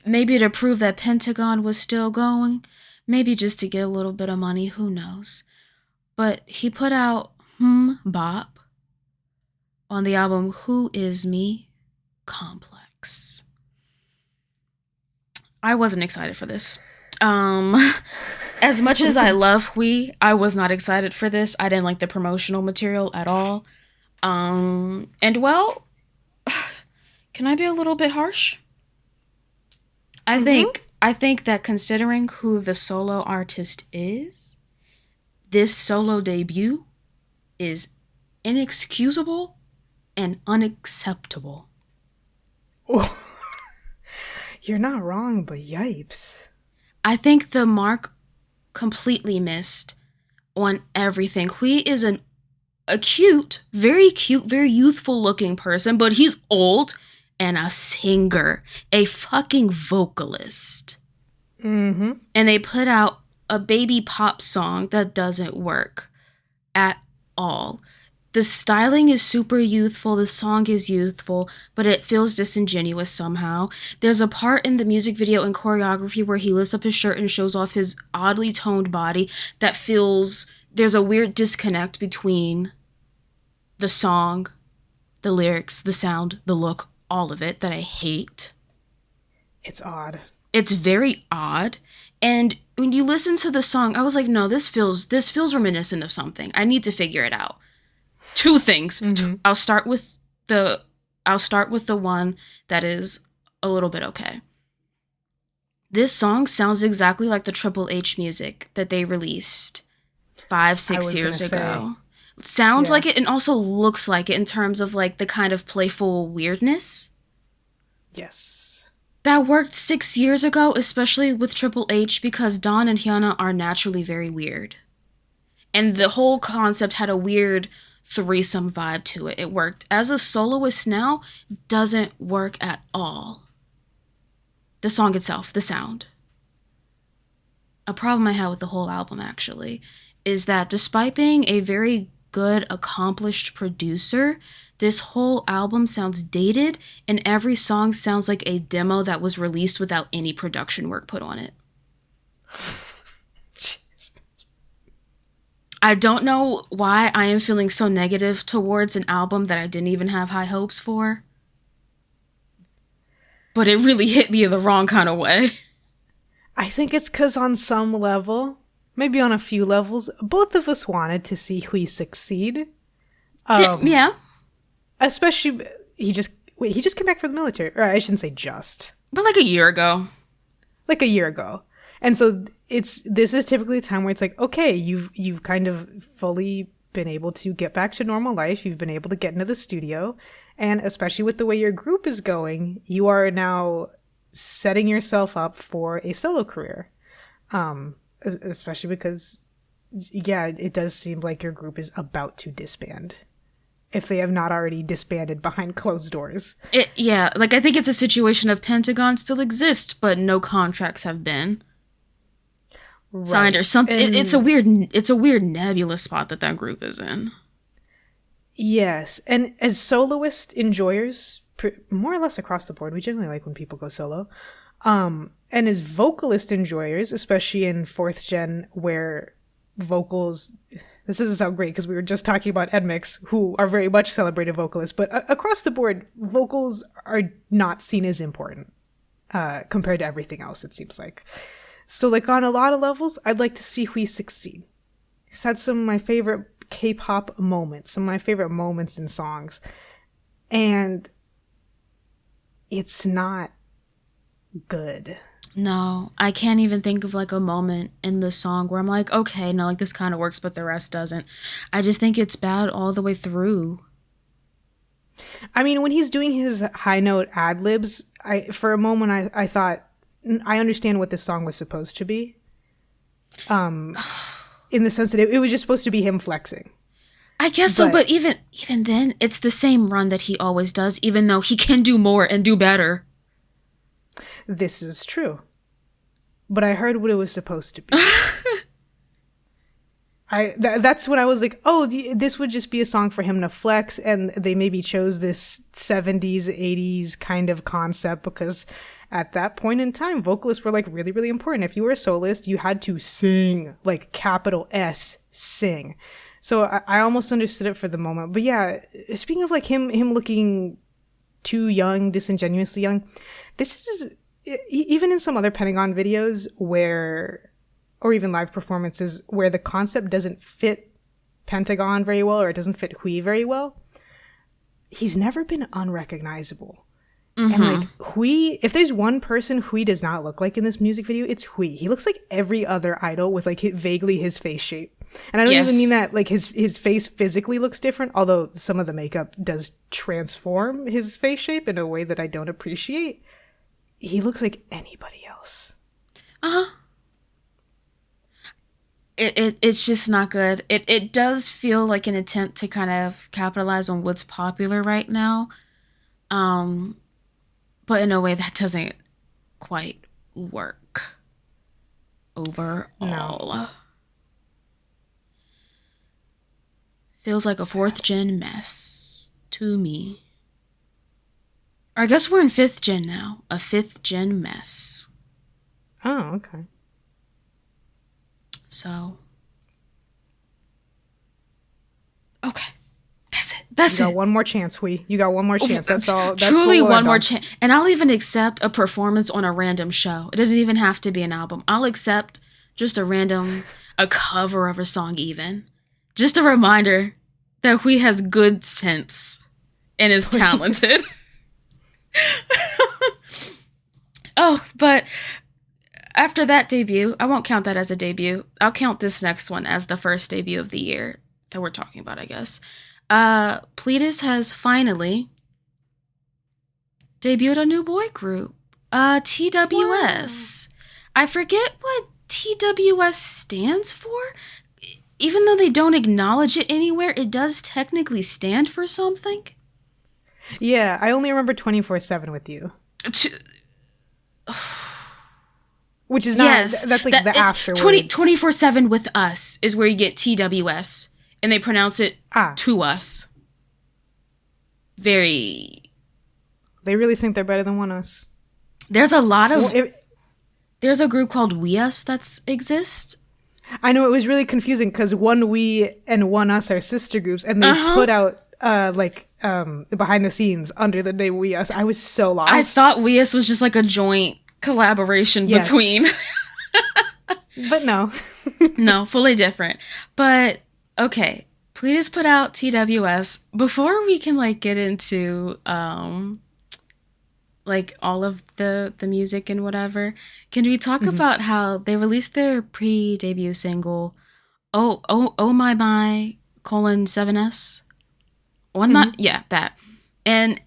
Maybe to prove that Pentagon was still going, maybe just to get a little bit of money, who knows. But he put out Bop on the album Who Is Me? Complex. I wasn't excited for this. As much as I love Hui, I was not excited for this. I didn't like the promotional material at all. And well, can I be a little bit harsh? I think that considering who the solo artist is, this solo debut is inexcusable and unacceptable. You're not wrong, but yipes. I think the mark completely missed on everything. Hui is a cute, very youthful looking person, but he's old and a singer, a fucking vocalist. Mm-hmm. And they put out a baby pop song that doesn't work at all. The styling is super youthful, the song is youthful, but it feels disingenuous somehow. There's a part in the music video and choreography where he lifts up his shirt and shows off his oddly toned body that feels, there's a weird disconnect between the song, the lyrics, the sound, the look, all of it that I hate. It's odd. It's very odd. And when you listen to the song, I was like, no, this feels reminiscent of something. I need to figure it out. Two things. Mm-hmm. I'll start with the one that is a little bit okay. This song sounds exactly like the Triple H music that they released 5-6 years ago. Sounds like it and also looks like it in terms of like the kind of playful weirdness. Yes. That worked 6 years ago, especially with Triple H, because Dawn and Hyuna are naturally very weird. And the whole concept had a weird threesome vibe to it. It worked. As a soloist now, doesn't work at all. The song itself, the sound. A problem I had with the whole album, actually, is that despite being a very good, accomplished producer, this whole album sounds dated, and every song sounds like a demo that was released without any production work put on it. I don't know why I am feeling so negative towards an album that I didn't even have high hopes for. But it really hit me in the wrong kind of way. I think it's because on some level, maybe on a few levels, both of us wanted to see Hui succeed. Yeah. Especially, he just came back from the military. Or I shouldn't say just. But like a year ago. Like a year ago. And so this is typically a time where it's like, okay, you've kind of fully been able to get back to normal life. You've been able to get into the studio. And especially with the way your group is going, you are now setting yourself up for a solo career. Especially because, yeah, it does seem like your group is about to disband. If they have not already disbanded behind closed doors. Yeah, like I think it's a situation of Pentagon still exists, but no contracts have been signed or something. It's a weird nebulous spot that group is in. Yes, and as soloist enjoyers, more or less across the board, we generally like when people go solo. And as vocalist enjoyers, especially in 4th gen, where vocals, this doesn't sound great because we were just talking about NMIXX, who are very much celebrated vocalists, but across the board, vocals are not seen as important compared to everything else, it seems like. So, like, on a lot of levels, I'd like to see Hui succeed. He's had some of my favorite K-pop moments, some of my favorite moments in songs, and it's not good. No, I can't even think of like a moment in the song where I'm like, okay, no, like this kind of works, but the rest doesn't. I just think it's bad all the way through. I mean, when he's doing his high note ad libs, for a moment I thought, I understand what this song was supposed to be. In the sense that it was just supposed to be him flexing. I guess so, but even then, it's the same run that he always does, even though he can do more and do better. This is true. But I heard what it was supposed to be. That's when I was like, oh, this would just be a song for him to flex, and they maybe chose this 70s, 80s kind of concept because at that point in time, vocalists were like really, really important. If you were a soloist, you had to sing, like capital S, sing. So I almost understood it for the moment. But yeah, speaking of like him looking too young, disingenuously young, this is even in some other Pentagon videos where or even live performances where the concept doesn't fit Pentagon very well, or it doesn't fit Hui very well, he's never been unrecognizable. And like Hui, if there's one person Hui does not look like in this music video, it's Hui. He looks like every other idol with like vaguely his face shape. And I don't even mean that like his face physically looks different, although some of the makeup does transform his face shape in a way that I don't appreciate. He looks like anybody else. It's just not good. It does feel like an attempt to kind of capitalize on what's popular right now. But in a way that doesn't quite work overall. No. Feels like a 4th gen mess to me. Or I guess we're in 5th gen now. A 5th gen mess. Oh, okay. So. Okay. That's you got one more chance, Hui. You got one more chance. That's all. That's truly one more chance. And I'll even accept a performance on a random show. It doesn't even have to be an album. I'll accept just a cover of a song even. Just a reminder that Hui has good sense and is talented. Oh, but after that debut, I won't count that as a debut. I'll count this next one as the first debut of the year that we're talking about, I guess. Riize has finally debuted a new boy group, TWS. Wow. I forget what TWS stands for. Even though they don't acknowledge it anywhere, it does technically stand for something. Yeah, I only remember 24/7 with you. Which is not, that's like the afterwards. 24/7 with us is where you get TWS. And they pronounce it to us. Very. They really think they're better than One Us. There's a lot of. There's a group called We Us that exists. I know, it was really confusing because One We and One Us are sister groups, and they put out behind the scenes under the name We Us. I was so lost. I thought We Us was just like a joint collaboration between. But no. No, fully different. But. Okay, please put out TWS. Before we can like get into like all of the music and whatever, can we talk about how they released their pre-debut single Oh My colon 7S? That. And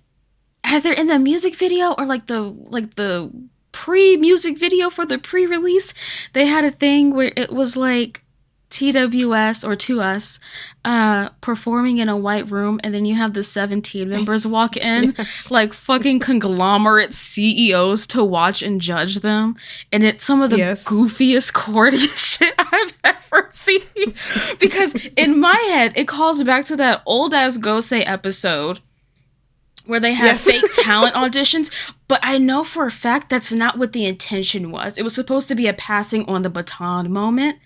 either in the music video or like the pre-music video for the pre-release, they had a thing where it was like TWS or To Us performing in a white room, and then you have the 17 members walk in like fucking conglomerate CEOs to watch and judge them, and it's some of the goofiest, corniest shit I've ever seen. Because in my head it calls back to that old ass Gosei episode where they have fake talent auditions, but I know for a fact that's not what the intention was. It was supposed to be a passing on the baton moment.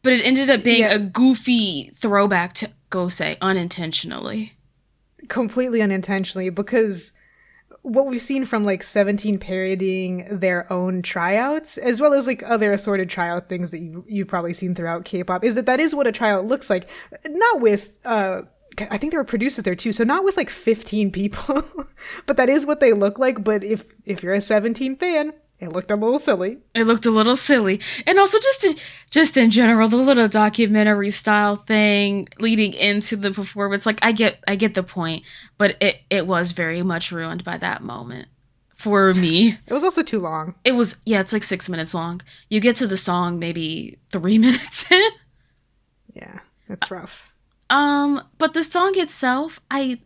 But it ended up being a goofy throwback to Gosei unintentionally. Completely unintentionally, because what we've seen from like 17 parodying their own tryouts, as well as like other assorted tryout things that you've probably seen throughout K-pop, is that is what a tryout looks like. Not with, I think there were producers there too, so not with like 15 people, but that is what they look like. But if you're a 17 fan, it looked a little silly. And also just in general, the little documentary style thing leading into the performance, like I get the point, but it was very much ruined by that moment for me. It was also too long. It's like 6 minutes long. You get to the song maybe 3 minutes in. Yeah, it's rough. But the song itself, I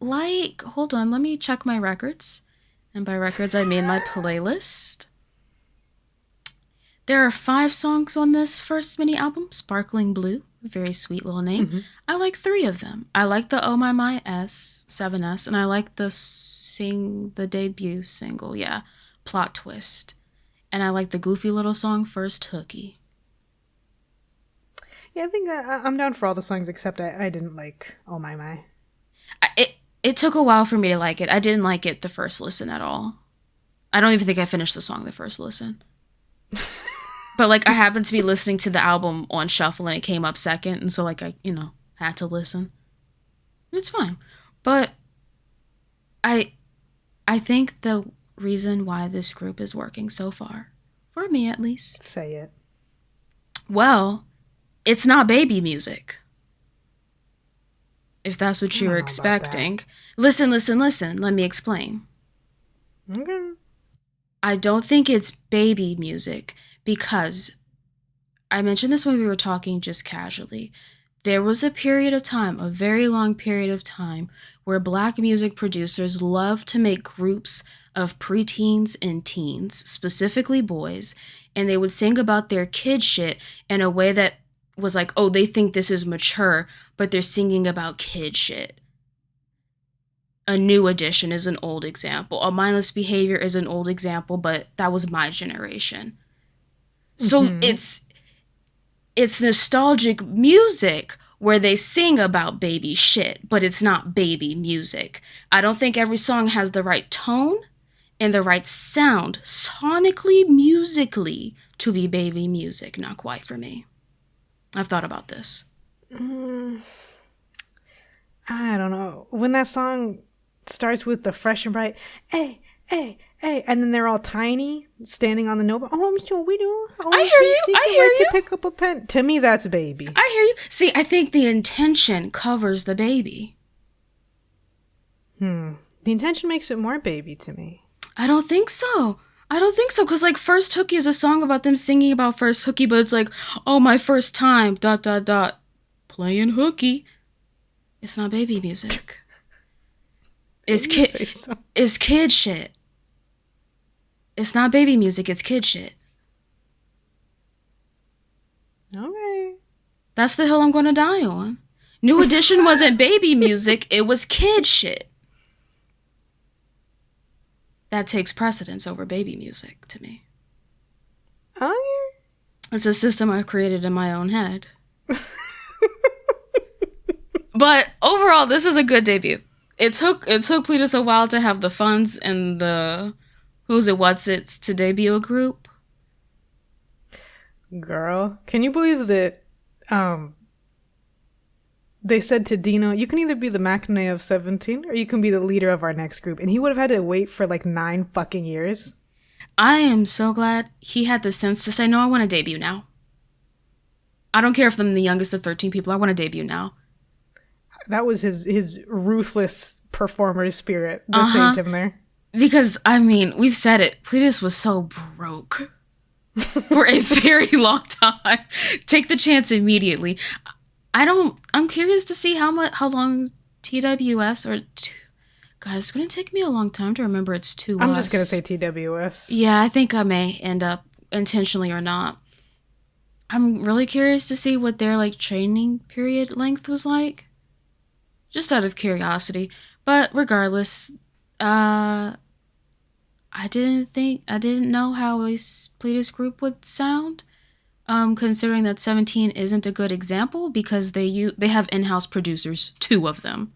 like, hold on, let me check my records. And by records, I mean my playlist. There are 5 songs on this first mini album, Sparkling Blue, a very sweet little name. I like 3 of them. I like the Oh My 7S, and I like the debut single, Plot Twist. And I like the goofy little song First Hooky. Yeah, I think I'm down for all the songs except I didn't like Oh My. It took a while for me to like it. I didn't like it the first listen at all. I don't even think I finished the song the first listen. But like I happened to be listening to the album on shuffle and it came up second, and so like I, had to listen. It's fine. But I think the reason why this group is working so far, for me at least. Say it. Well, it's not baby music. If that's what you were expecting. Listen. Let me explain. Okay. I don't think it's baby music because I mentioned this when we were talking just casually. There was a period of time, a very long period of time, where Black music producers loved to make groups of preteens and teens, specifically boys, and they would sing about their kid shit in a way that was like, oh, they think this is mature, but they're singing about kid shit. A New Edition is an old example. A Mindless Behavior is an old example, but that was my generation. So it's nostalgic music where they sing about baby shit, but it's not baby music. I don't think every song has the right tone and the right sound, sonically, musically, to be baby music. Not quite for me. I've thought about this. I don't know. When that song starts with the fresh and bright, hey, hey, hey, and then they're all tiny, standing on the note. Oh, I'm sure we do. Oh, I hear you. To pick up a pen. To me, that's baby. I hear you. See, I think the intention covers the baby. The intention makes it more baby to me. I don't think so. Because, like, First Hooky is a song about them singing about First Hooky, but it's like, oh, my first time, ... playing hooky. It's not baby music. It's kid shit. It's not baby music, it's kid shit. Okay. That's the hill I'm going to die on. New Edition wasn't baby music, it was kid shit. That takes precedence over baby music to me. Oh, yeah. It's a system I've created in my own head. But overall, this is a good debut. It took Pledis a while to have the funds and the who's it, what's it's to debut a group. Girl, can you believe that they said to Dino, you can either be the Machine of 17 or you can be the leader of our next group. And he would have had to wait for like 9 fucking years. I am so glad he had the sense to say, no, I want to debut now. I don't care if I'm the youngest of 13 people. I want to debut now. That was his ruthless performer spirit that saved him there. Because, I mean, we've said it. Pledis was so broke for a very long time. Take the chance immediately. I'm curious to see how long TWS or... God, it's going to take me a long time to remember it's 2 I'm just going to say TWS. Yeah, I think I may end up intentionally or not. I'm really curious to see what their, like, training period length was like. Just out of curiosity. But regardless, I didn't know how a Pledis group would sound. Considering that 17 isn't a good example because they have in-house producers, 2 of them.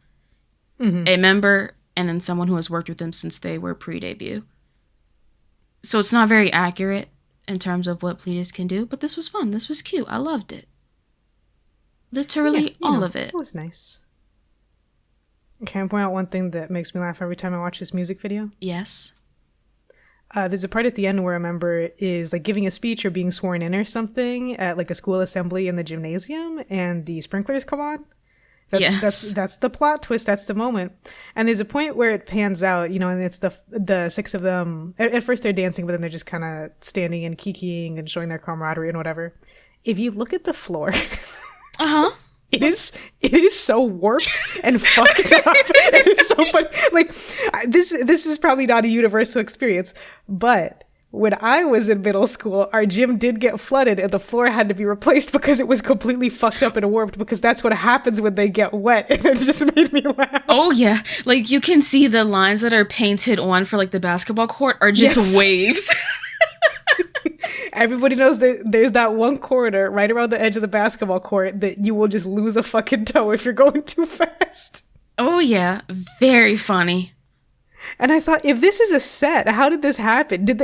Mm-hmm. A member and then someone who has worked with them since they were pre-debut. So it's not very accurate in terms of what Pledis can do, but this was fun. This was cute. I loved it. Literally all of it. It was nice. Can I point out one thing that makes me laugh every time I watch this music video? Yes. There's a part at the end where a member is like giving a speech or being sworn in or something at like a school assembly in the gymnasium, and the sprinklers come on. That's the plot twist. That's the moment. And there's a point where it pans out, and it's the 6 of them. At first they're dancing, but then they're just kind of standing and kikiing and showing their camaraderie and whatever. If you look at the floor, It is so warped and fucked up. It is so funny. Like this is probably not a universal experience, but when I was in middle school, our gym did get flooded and the floor had to be replaced because it was completely fucked up and warped, because that's what happens when they get wet, and it just made me laugh. Oh yeah, like you can see the lines that are painted on for like the basketball court are just waves. Everybody knows that there's that one corner right around the edge of the basketball court that you will just lose a fucking toe if you're going too fast. Oh yeah, very funny. And I thought, if this is a set, how did this happen? Did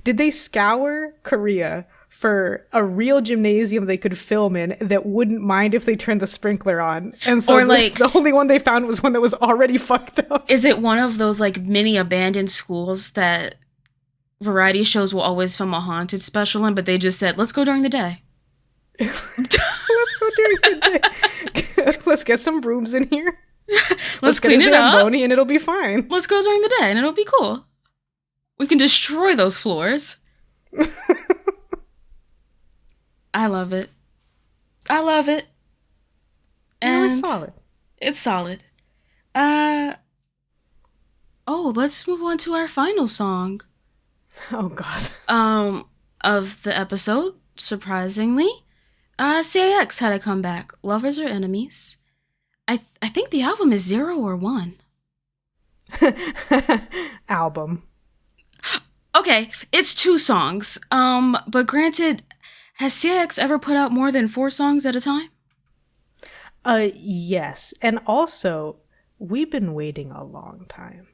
they scour Korea for a real gymnasium they could film in that wouldn't mind if they turned the sprinkler on? And so Or like, the only one they found was one that was already fucked up. is it one of those like mini abandoned schools that variety shows will always film a haunted special in, but they just said, let's go during the day. Let's go during the day. Let's get some brooms in here. Let's get clean a it up. Zamboni and it'll be fine. Let's go during the day and it'll be cool. We can destroy those floors. I love it. I love it. And it's solid. It's solid. Let's move on to our final song. Oh God. Of the episode, surprisingly, CIX had a comeback. Lovers or Enemies. I think the album is 0 or 1. Album. Okay, it's 2 songs. But granted, has CIX ever put out more than 4 songs at a time? Yes. And also, we've been waiting a long time.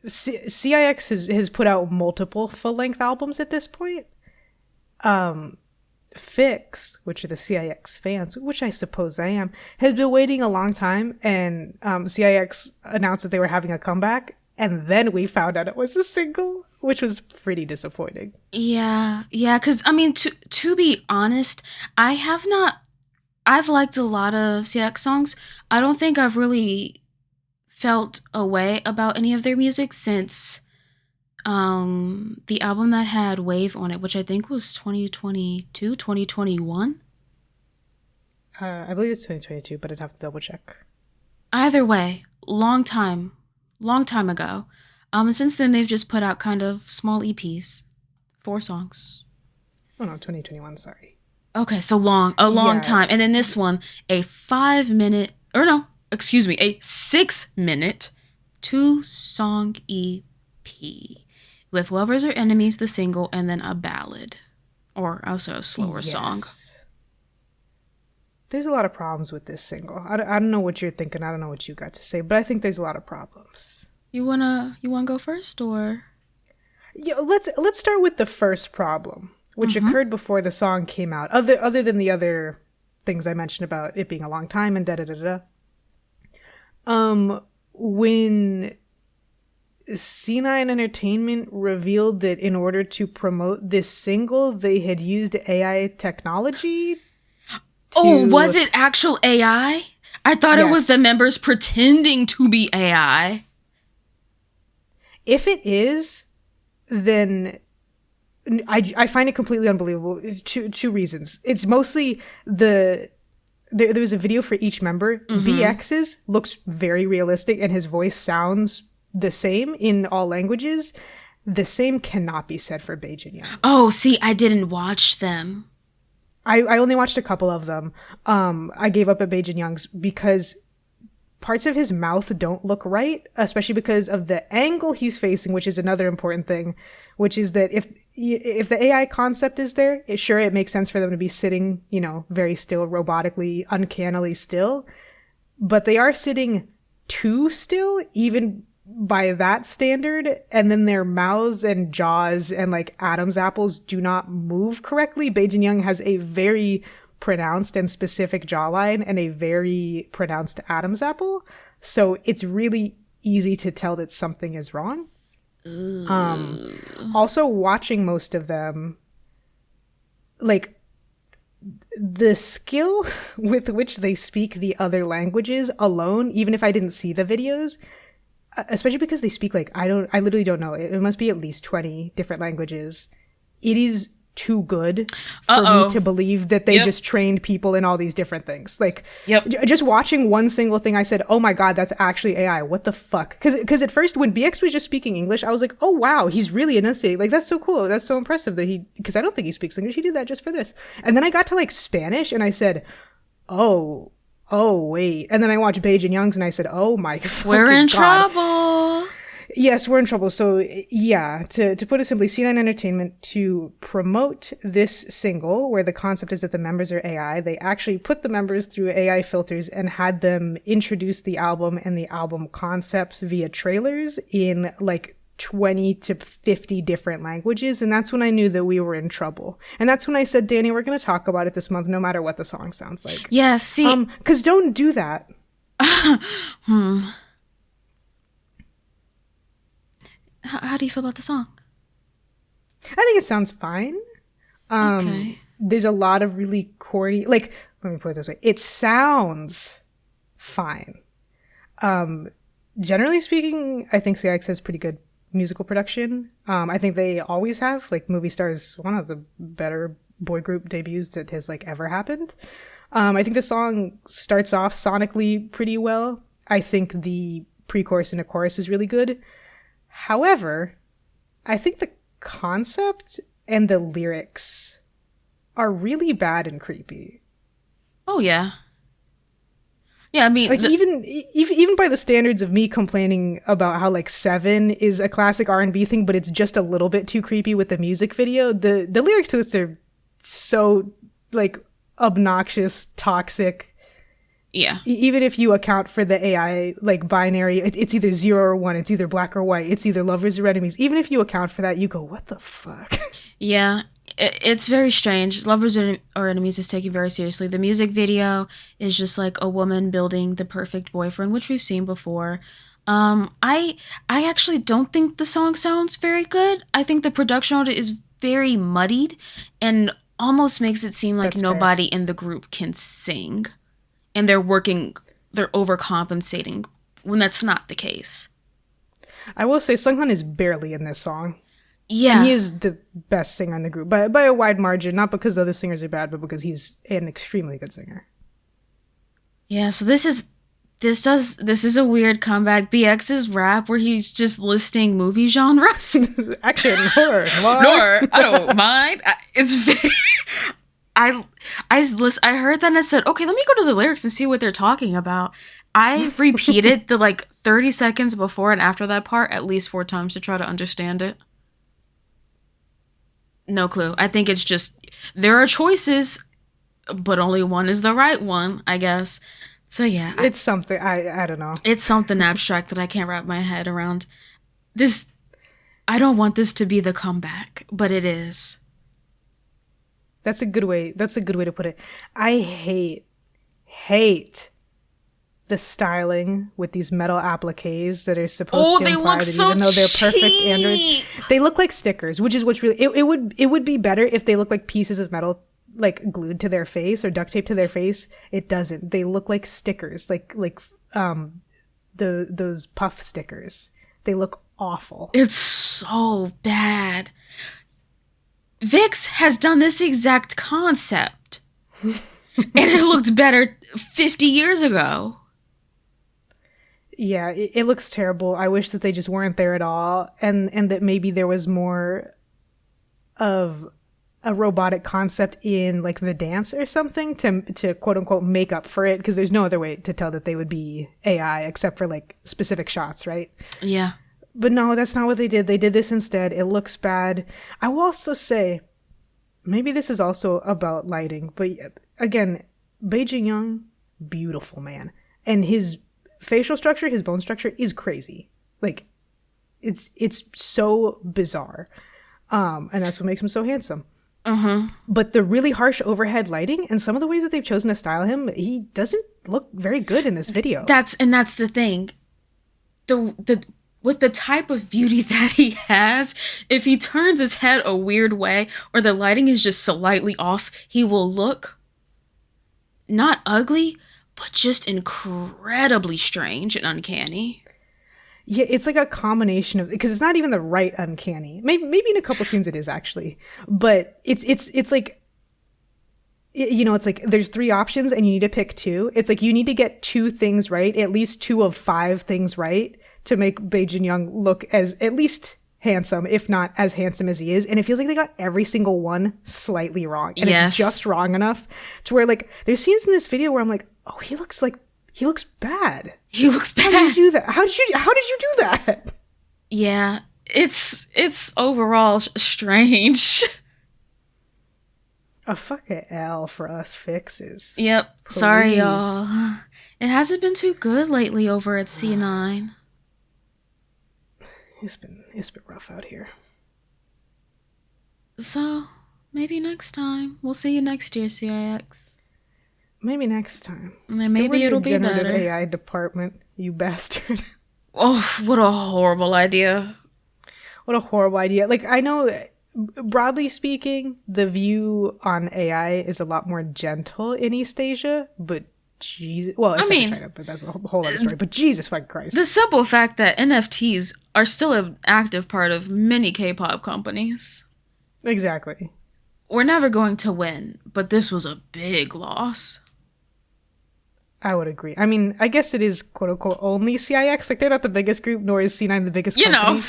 CIX has put out multiple full-length albums at this point. Fix, which are the CIX fans, which I suppose I am, has been waiting a long time, and CIX announced that they were having a comeback, and then we found out it was a single, which was pretty disappointing. Yeah, because, I mean, to be honest, I've liked a lot of CIX songs. I don't think I've really felt a way about any of their music since the album that had Wave on it, which I think was 2022, 2021. I believe it's 2022, but I'd have to double check. Either way, long time ago. And since then they've just put out kind of small EPs, 4 songs. Oh no, 2021, sorry. Okay, so long time. And then this one, a 6-minute 2-song EP with Lovers or Enemies, the single, and then a ballad, or also a slower song. There's a lot of problems with this single. I don't know what you're thinking. I don't know what you got to say, but I think there's a lot of problems. You wanna go first, or? Yeah, let's start with the first problem, which occurred before the song came out. Other than the other things I mentioned about it being a long time and when C9 Entertainment revealed that in order to promote this single, they had used AI technology. Was it actual AI? I thought it was the members pretending to be AI. If it is, then I find it completely unbelievable. It's two reasons. It's mostly there was a video for each member. BX's looks very realistic and his voice sounds the same in all languages. The same cannot be said for Bae-jin Young. Oh, see, I didn't watch them. I only watched a couple of them. I gave up at Bae-jin Young's because parts of his mouth don't look right, especially because of the angle he's facing, which is another important thing, which is that if the AI concept is there, it makes sense for them to be sitting, very still, robotically, uncannily still. But they are sitting too still, even by that standard, and then their mouths and jaws and like Adam's apples do not move correctly. Bae-jin Young has a very pronounced and specific jawline and a very pronounced Adam's apple, so it's really easy to tell that something is wrong. Also, watching most of them, like the skill with which they speak the other languages alone, even if I didn't see the videos, especially because they speak like I literally don't know, it must be at least 20 different languages. It is too good for me to believe that they just trained people in all these different things. Like, just watching one single thing, I said, oh my God, that's actually AI. What the fuck? Because at first when BX was just speaking English, I was like, oh wow, he's really enunciating. Like, that's so cool. That's so impressive that because I don't think he speaks English. He did that just for this. And then I got to like Spanish and I said, oh wait. And then I watched Bae-jin Young's and I said, oh my fucking We're in God. trouble. Yes, we're in trouble. So yeah, to put it simply, C9 Entertainment, to promote this single where the concept is that the members are AI, they actually put the members through AI filters and had them introduce the album and the album concepts via trailers in like 20 to 50 different languages. And that's when I knew that we were in trouble. And that's when I said, Danny, we're going to talk about it this month, no matter what the song sounds like. Yeah, see. Because don't do that. How do you feel about the song? I think it sounds fine. Okay. There's a lot of really corny, like, let me put it this way. It sounds fine. Generally speaking, I think CX has pretty good musical production. I think they always have. Like, Movie Star is one of the better boy group debuts that has like ever happened. I think the song starts off sonically pretty well. I think the pre-chorus and the chorus is really good. However, I think the concept and the lyrics are really bad and creepy. Oh yeah. Yeah, I mean, like even by the standards of me complaining about how like Seven is a classic R&B thing, but it's just a little bit too creepy with the music video. The lyrics to this are so like obnoxious, toxic. Yeah. Even if you account for the AI like binary, it's either 0 or 1, it's either black or white, it's either lovers or enemies. Even if you account for that, you go, what the fuck? Yeah, it's very strange. Lovers or Enemies is taken very seriously. The music video is just like a woman building the perfect boyfriend, which we've seen before. I actually don't think the song sounds very good. I think the production on it is very muddied and almost makes it seem like nobody in the group can sing. And they're overcompensating when that's not the case. I will say Sunghan is barely in this song. Yeah. And he is the best singer in the group by a wide margin, not because the other singers are bad, but because he's an extremely good singer. Yeah, so this is a weird comeback. BX's rap where he's just listing movie genres. Action, horror, I don't mind. It's very... I heard that and I said, okay, let me go to the lyrics and see what they're talking about. I repeated the like 30 seconds before and after that part at least 4 times to try to understand it. No clue. I think it's just there are choices, but only one is the right one, I guess. So yeah. It's something I don't know. It's something abstract that I can't wrap my head around. This I don't want this to be the comeback, but it is. That's a good way to put it. I hate the styling with these metal appliques that are supposed to imply that so even though they're perfect cheap. androids, they look like stickers, which is what's really it would be better if they look like pieces of metal like glued to their face or duct taped to their face. It doesn't. They look like stickers, like those puff stickers. They look awful. It's so bad. VIXX has done this exact concept. And it looked better 50 years ago. Yeah, it looks terrible. I wish that they just weren't there at all. And that maybe there was more of a robotic concept in like the dance or something to quote unquote make up for it. Because there's no other way to tell that they would be AI except for like specific shots, right? Yeah. But no, that's not what they did. They did this instead. It looks bad. I will also say, maybe this is also about lighting, but again, Beijing Young, beautiful man. And his facial structure, his bone structure is crazy. Like, it's so bizarre. And that's what makes him so handsome. Uh-huh. But the really harsh overhead lighting and some of the ways that they've chosen to style him, he doesn't look very good in this video. That's the thing. With the type of beauty that he has, if he turns his head a weird way or the lighting is just slightly off, he will look not ugly, but just incredibly strange and uncanny. Yeah, it's like a combination of, because it's not even the right uncanny. Maybe in a couple scenes it is actually, but it's like, you know, it's like there's 3 options and you need to pick 2. It's like you need to get 2 things right, at least 2 of 5 things right, to make Beijing Young look as at least handsome, if not as handsome as he is. And it feels like they got every single one slightly wrong. And It's just wrong enough to where like there's scenes in this video where I'm like, oh, he looks bad. He looks bad. How did you do that? How did you do that? Yeah, it's overall strange. A fucking L for us fixes. Yep, sorry Please. y'all. It hasn't been too good lately over at C9. It's been rough out here. So, maybe next time. We'll see you next year, CIX. Maybe next time. And maybe it'll be generative better. AI department, you bastard. Oh, what a horrible idea. What a horrible idea. Like, I know, broadly speaking, the view on AI is a lot more gentle in East Asia, but Jesus. Well, except for China, but that's a whole other story. But Jesus fucking Christ. The simple fact that NFTs are still an active part of many K-pop companies. Exactly. We're never going to win, but this was a big loss. I would agree. I mean, I guess it is quote unquote only CIX. Like, they're not the biggest group, nor is C9 the biggest company.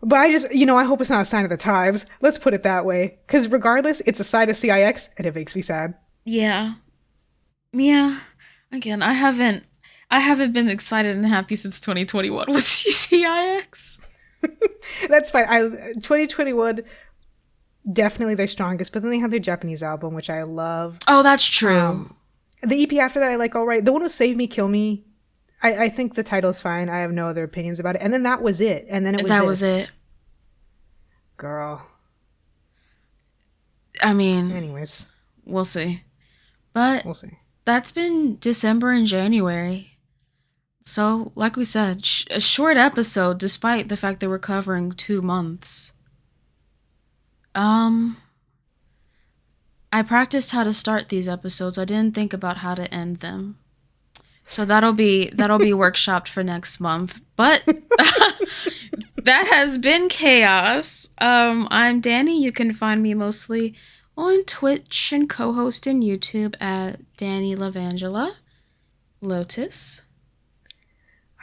But I just, I hope it's not a sign of the times. Let's put it that way. Because regardless, it's a side of CIX, and it makes me sad. Yeah. Yeah. Again, I haven't been excited and happy since 2021 with CIX. That's fine. 2021, definitely their strongest. But then they had their Japanese album, which I love. Oh, that's true. The EP after that, I like all right. The one was Save Me, Kill Me. I think the title's fine. I have no other opinions about it. And then that was it. And then it was That was it. Girl. I mean, anyways, we'll see. But we'll see. That's been December and January. So, like we said, a short episode despite the fact that we're covering 2 months. I practiced how to start these episodes. I didn't think about how to end them. So that'll be workshopped for next month. But that has been chaos. I'm Danny. You can find me mostly on Twitch and co-host in YouTube at Danny Lavangela. Lotus.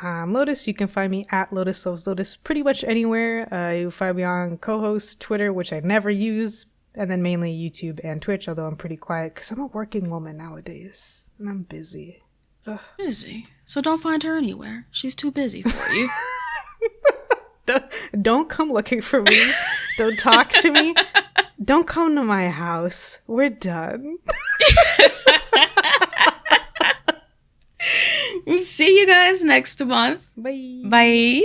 Lotus. You can find me at Lotus Loves Lotus pretty much anywhere. You find me on co-host Twitter, which I never use, and then mainly YouTube and Twitch, although I'm pretty quiet because I'm a working woman nowadays and I'm busy. Ugh. Busy. So don't find her anywhere. She's too busy for you. Don't come looking for me. Don't talk to me. Don't come to my house. We're done. See you guys next month. Bye. Bye.